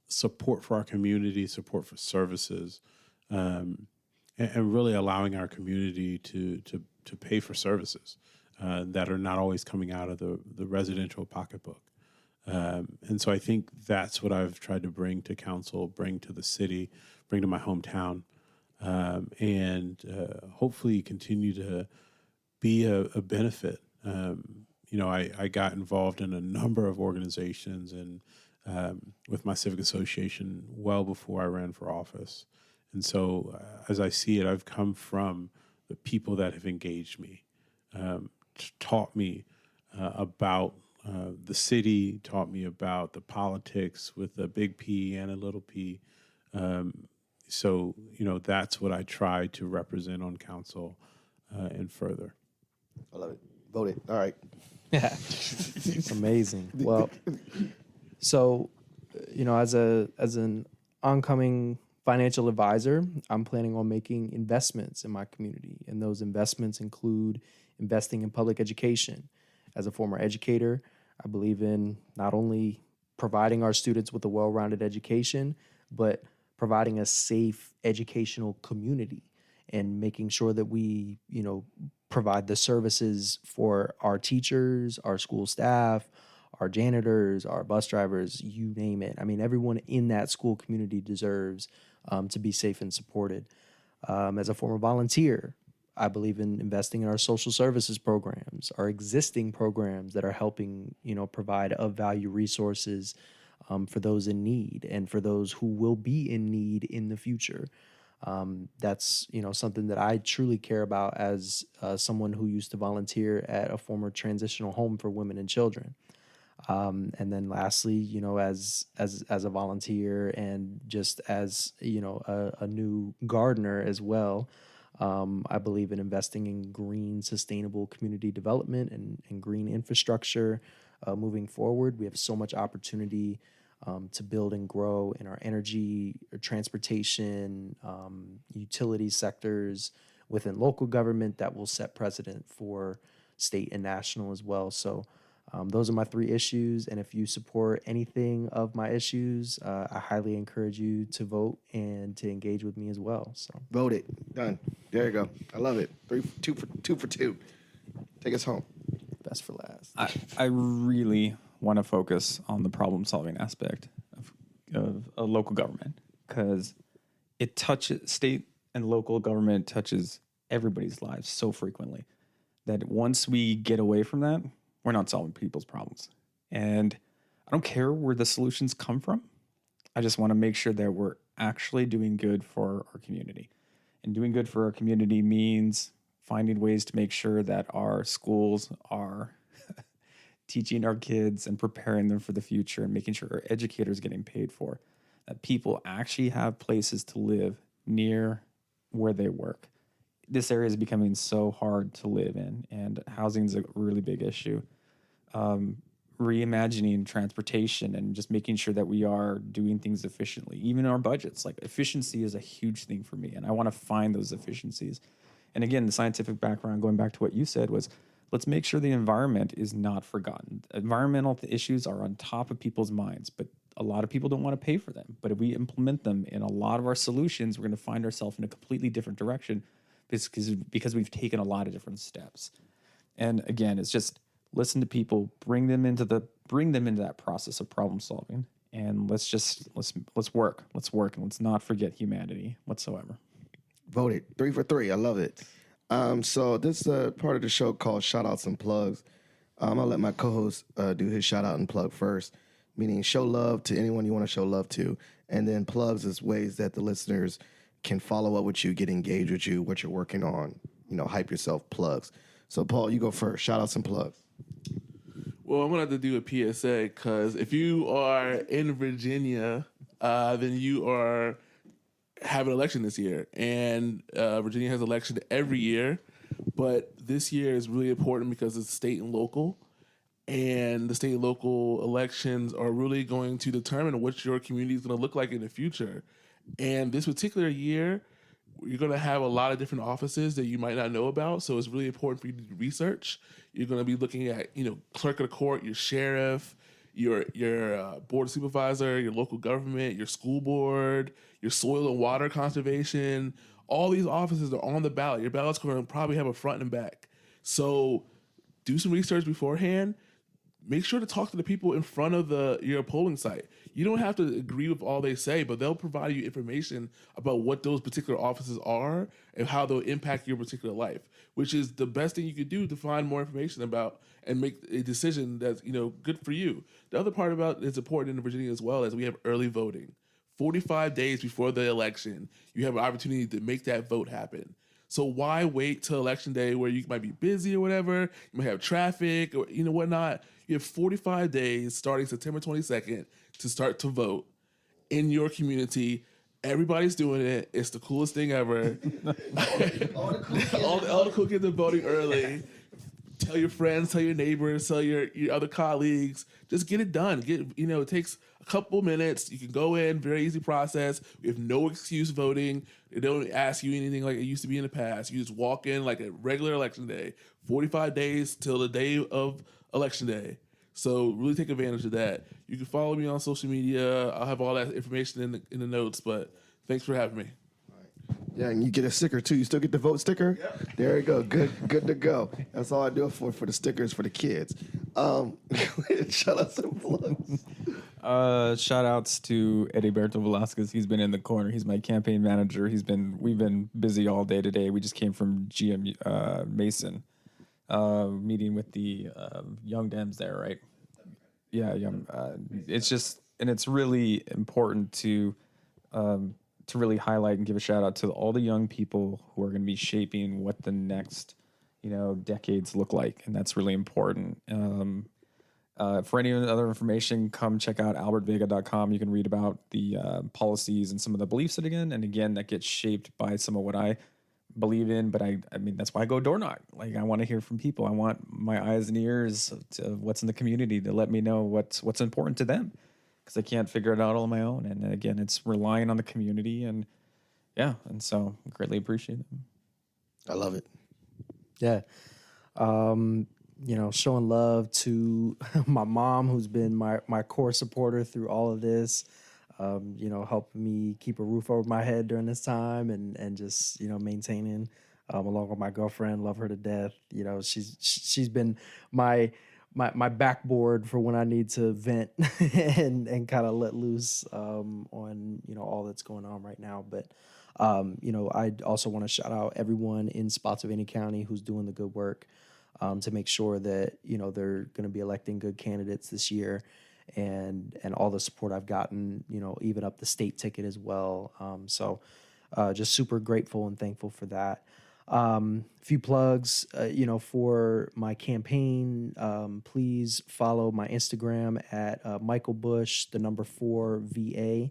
support for our community, support for services, and really allowing our community to pay for services that are not always coming out of the residential pocketbook. And so I think that's what I've tried to bring to council, bring to the city, bring to my hometown, and hopefully continue to be a benefit. I got involved in a number of organizations and with my civic association well before I ran for office. And so as I see it, I've come from the people that have engaged me, taught me about the city, taught me about the politics with a big P and a little p. So, that's what I try to represent on council and further. I love it. Voted. All right. Yeah, amazing. Well, so as an oncoming financial advisor, I'm planning on making investments in my community, and those investments include investing in public education. As a former educator, I believe in not only providing our students with a well-rounded education, but providing a safe educational community and making sure that we, provide the services for our teachers, our school staff, our janitors, our bus drivers, you name it. I mean, everyone in that school community deserves to be safe and supported. As a former volunteer, I believe in investing in our social services programs, our existing programs that are helping, provide of value resources for those in need and for those who will be in need in the future. That's something that I truly care about as someone who used to volunteer at a former transitional home for women and children. And then lastly, as a volunteer and just as a new gardener as well, I believe in investing in green, sustainable community development and green infrastructure. Moving forward, we have so much opportunity to build and grow in our energy, transportation, utility sectors within local government that will set precedent for state and national as well. So those are my 3 issues. And if you support anything of my issues, I highly encourage you to vote and to engage with me as well. So Voted. Done. There you go. I love it. 2 for 2. Take us home. best for last. I really want to focus on the problem-solving aspect of a local government because it touches state and local government touches everybody's lives so frequently that once we get away from that, we're not solving people's problems. And I don't care where the solutions come from. I just want to make sure that we're actually doing good for our community. And doing good for our community means finding ways to make sure that our schools are teaching our kids and preparing them for the future and making sure our educators are getting paid for, that people actually have places to live near where they work. This area is becoming so hard to live in, and housing is a really big issue. Reimagining transportation and just making sure that we are doing things efficiently, even our budgets. Like efficiency is a huge thing for me, and I want to find those efficiencies. And again, the scientific background, going back to what you said, was let's make sure the environment is not forgotten. Environmental issues are on top of people's minds, but a lot of people don't want to pay for them. But if we implement them in a lot of our solutions, we're going to find ourselves in a completely different direction because we've taken a lot of different steps. And again, it's just listen to people, bring them into that process of problem solving, and let's work, and let's not forget humanity whatsoever. Voted 3 for 3. I love it. So this is a part of the show called Shout Outs and Plugs. I'll let my co-host do his shout out and plug first, meaning show love to anyone you want to show love to, and then plugs is ways that the listeners can follow up with you, get engaged with you, what you're working on, hype yourself, plugs. So Paul, you go first. Shout outs and plugs. Well, I'm going to have to do a PSA because if you are in Virginia, then you have an election this year. And Virginia has election every year. But this year is really important because it's state and local. And the state and local elections are really going to determine what your community is going to look like in the future. And this particular year, you're going to have a lot of different offices that you might not know about. So it's really important for you to do research. You're going to be looking at, clerk of the court, your sheriff, your board of supervisor, your local government, your school board, your soil and water conservation. All these offices are on the ballot. Your ballot's going to probably have a front and back. So do some research beforehand. make sure to talk to the people in front of your polling site. You don't have to agree with all they say, but they'll provide you information about what those particular offices are and how they'll impact your particular life, which is the best thing you could do to find more information about and make a decision that's good for you. The other part about it's important in Virginia as well is we have early voting. 45 days before the election, you have an opportunity to make that vote happen. So why wait till election day where you might be busy or whatever, you might have traffic or whatnot. You have 45 days starting September 22nd to start to vote in your community. Everybody's doing it. It's the coolest thing ever. all the cool kids are voting early. Tell your friends, tell your neighbors, tell your other colleagues. Just get it done. It takes a couple minutes. You can go in, very easy process. We have no excuse voting. They don't ask you anything like it used to be in the past. You just walk in like a regular election day. 45 days till the day of election day. So really take advantage of that. You can follow me on social media. I'll have all that information in the notes. But thanks for having me. Yeah, and you get a sticker too. You still get the vote sticker? Yep. There you go. Good to go. That's all I do it for the stickers for the kids. Shout out to the plugs. Shout outs to Ediberto Velasquez. He's been in the corner. He's my campaign manager. We've been busy all day today. We just came from GM Mason, meeting with the Young Dems there, right? Yeah. It's really important to really highlight and give a shout out to all the young people who are going to be shaping what the next, decades look like. And that's really important. For any other information, come check out albertvega.com. You can read about the policies and some of the beliefs that that get shaped by some of what I believe in. But I mean, that's why I go door knock. Like, I want to hear from people. I want my eyes and ears to what's in the community to let me know what's important to them. Because I can't figure it out all on my own. And again, it's relying on the community. And so greatly appreciate it. I love it. Yeah. Showing love to my mom, who's been my core supporter through all of this, helping me keep a roof over my head during this time and just, maintaining, along with my girlfriend, love her to death. She's been my backboard for when I need to vent and kind of let loose on all that's going on right now. But I also want to shout out everyone in Spotsylvania County who's doing the good work to make sure that they're going to be electing good candidates this year, and all the support I've gotten, even up the state ticket as well. So just super grateful and thankful for that. A few plugs, for my campaign. Please follow my Instagram at Michael Bush, 4 VA.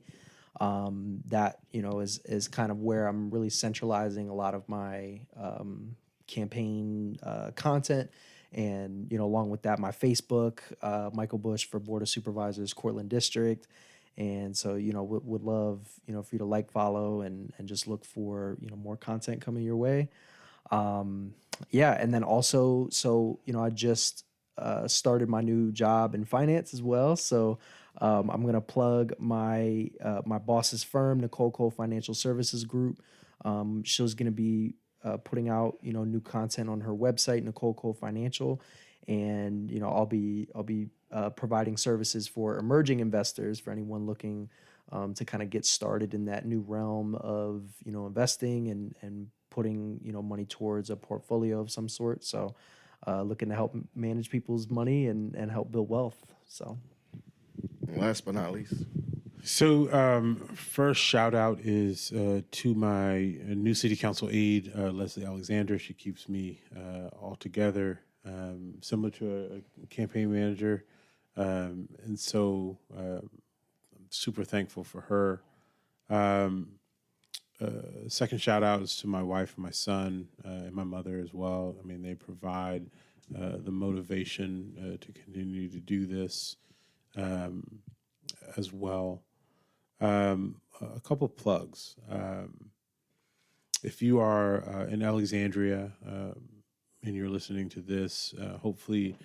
That, is kind of where I'm really centralizing a lot of my campaign content. And, along with that, my Facebook, Michael Bush for Board of Supervisors, Courtland District. And so, would love, for you to like, follow, and just look for, more content coming your way. And then also, I just started my new job in finance as well. So I'm going to plug my boss's firm, Nicole Cole Financial Services Group. She's going to be putting out, new content on her website, Nicole Cole Financial. And, I'll be providing services for emerging investors, for anyone looking to kind of get started in that new realm of, investing and putting, money towards a portfolio of some sort. So looking to help manage people's money and help build wealth. So Last but not least. So first shout out is to my new city council aide, Leslie Alexander. She keeps me all together, similar to a campaign manager. And so I'm super thankful for her. Second shout out is to my wife and my son and my mother as well. I mean, they provide the motivation to continue to do this as well. A couple of plugs. If you are in Alexandria and you're listening to this, hopefully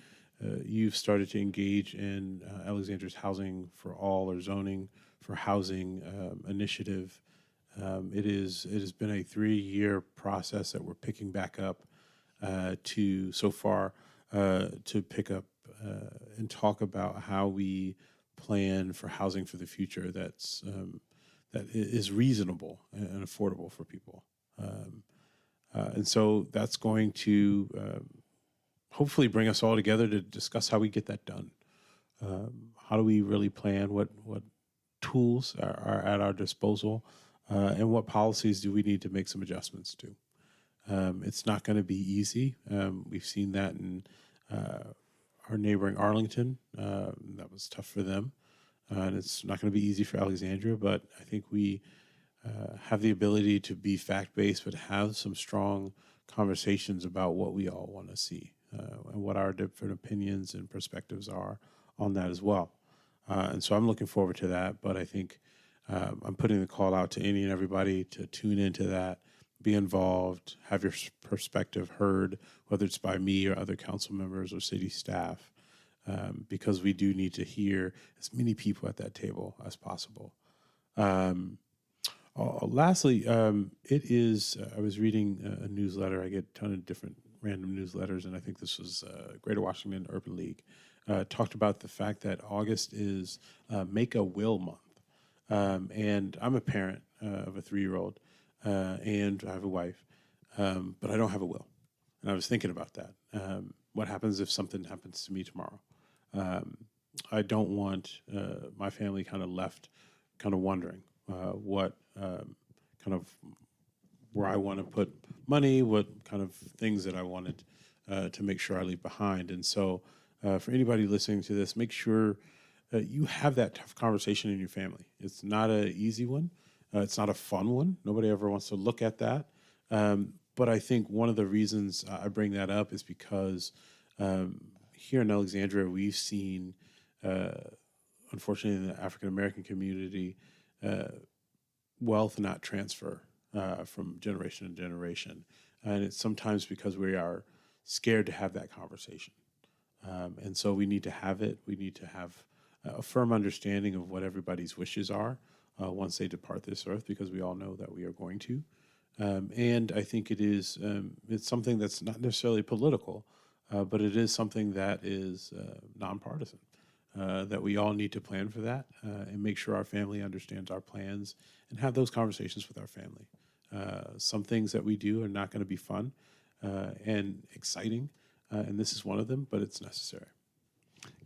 you've started to engage in Alexandria's Housing for All, or Zoning for Housing initiative. It has been a 3-year process that we're picking back up to pick up and talk about how we plan for housing for the future that is reasonable and affordable for people. And so that's going to hopefully bring us all together to discuss how we get that done. How do we really plan? What tools are at our disposal? And what policies do we need to make some adjustments to? It's not going to be easy. We've seen that in our neighboring Arlington. That was tough for them. And it's not going to be easy for Alexandria, but I think we have the ability to be fact-based, but have some strong conversations about what we all want to see and what our different opinions and perspectives are on that as well. And so I'm looking forward to that, but I think I'm putting the call out to any and everybody to tune into that, be involved, have your perspective heard, whether it's by me or other council members or city staff, because we do need to hear as many people at that table as possible. Lastly, I was reading a newsletter. I get a ton of different random newsletters, and I think this was Greater Washington Urban League, talked about the fact that August is Make a Will Month. And I'm a parent of a 3-year-old, and I have a wife, but I don't have a will. And I was thinking about that. What happens if something happens to me tomorrow? I don't want my family kind of left kind of wondering what kind of where I want to put money, what kind of things that I wanted to make sure I leave behind. And so for anybody listening to this, make sure you have that tough conversation in your family. It's not an easy one. It's not a fun one. Nobody ever wants to look at that. But I think one of the reasons I bring that up is because here in Alexandria, we've seen, unfortunately, in the African-American community, wealth not transfer from generation to generation. And it's sometimes because we are scared to have that conversation. And so we need to have it. We need to have a firm understanding of what everybody's wishes are once they depart this earth, because we all know that we are going to. And I think it's something that's not necessarily political, but it is something that is nonpartisan, that we all need to plan for that and make sure our family understands our plans and have those conversations with our family. Some things that we do are not going to be fun and exciting, and this is one of them, but it's necessary.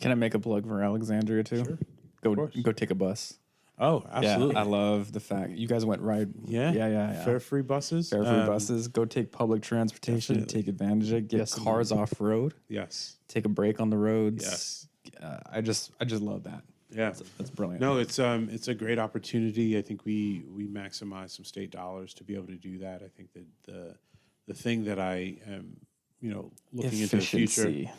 Can I make a plug for Alexandria too? Sure. Go take a bus. Oh, absolutely. Yeah, I love the fact you guys went ride. Yeah. Fare free buses. Fare free buses. Go take public transportation. Definitely. Take advantage of it. Get cars off road. Yes. Take a break on the roads. Yes. I just love that. Yeah. That's brilliant. No, it's a great opportunity. I think we maximize some state dollars to be able to do that. I think that the thing that I am, looking into the future.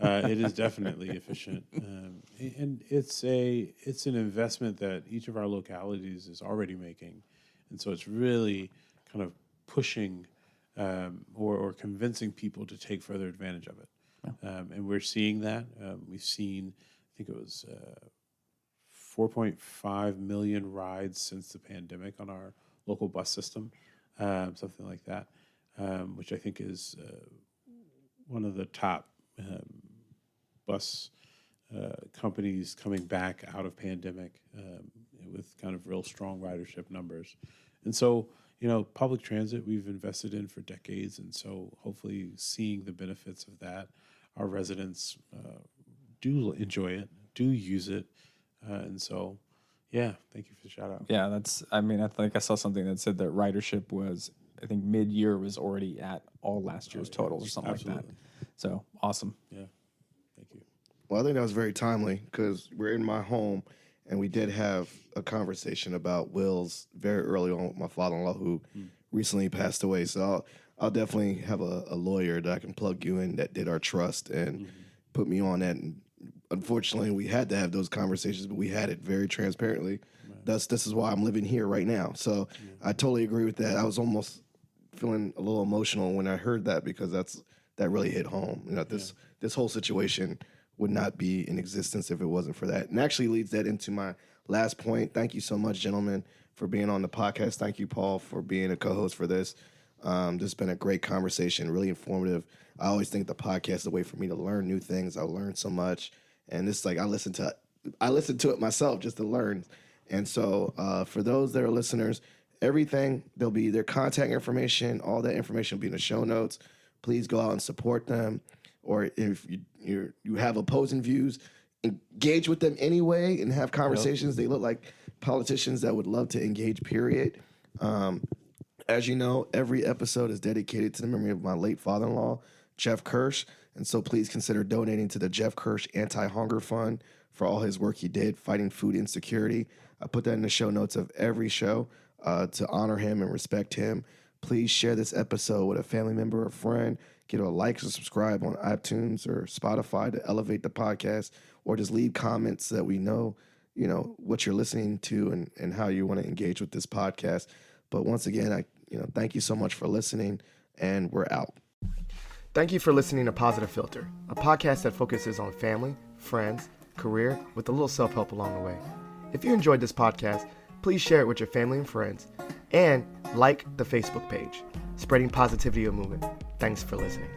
It is definitely efficient, and it's an investment that each of our localities is already making, and so it's really kind of pushing or convincing people to take further advantage of it, and we're seeing that. We've seen, I think it was 4.5 million rides since the pandemic on our local bus system, something like that, which I think is one of the top bus companies coming back out of pandemic with kind of real strong ridership numbers. And so, public transit we've invested in for decades, and so hopefully seeing the benefits of that, our residents do enjoy it, do use it, and so, yeah, thank you for the shout out. Yeah, I think I saw something that said that ridership was, I think mid-year was already at all last year's totals or something like that. So awesome. Yeah. Thank you. Well, I think that was very timely because we're in my home, and we did have a conversation about wills very early on with my father-in-law who recently passed away. So I'll definitely have a lawyer that I can plug you in that did our trust and put me on that. And unfortunately, we had to have those conversations, but we had it very transparently. Right. This is why I'm living here right now. So I totally agree with that. I was almost feeling a little emotional when I heard that because that really hit home. This whole situation would not be in existence if it wasn't for that. And actually leads that into my last point. Thank you so much, gentlemen, for being on the podcast. Thank you, Paul, for being a co-host for this. This has been a great conversation, really informative. I always think the podcast is a way for me to learn new things. I learned so much, and it's like I listen to it myself just to learn. And so for those that are listeners, everything, there'll be their contact information. All that information will be in the show notes. Please go out and support them. Or if you have opposing views, engage with them anyway and have conversations. They look like politicians that would love to engage, period. As you know, every episode is dedicated to the memory of my late father-in-law, Jeff Kirsch. And so please consider donating to the Jeff Kirsch Anti-Hunger Fund for all his work he did fighting food insecurity. I put that in the show notes of every show to honor him and respect him. Please share this episode with a family member or friend. Give it a like or subscribe on iTunes or Spotify to elevate the podcast, or just leave comments so that we know, what you're listening to and how you want to engage with this podcast. But once again, thank you so much for listening, and we're out. Thank you for listening to Positive Philter, a podcast that focuses on family, friends, career, with a little self-help along the way. If you enjoyed this podcast, please share it with your family and friends, and like the Facebook page, Spreading Positivity of Movement. Thanks for listening.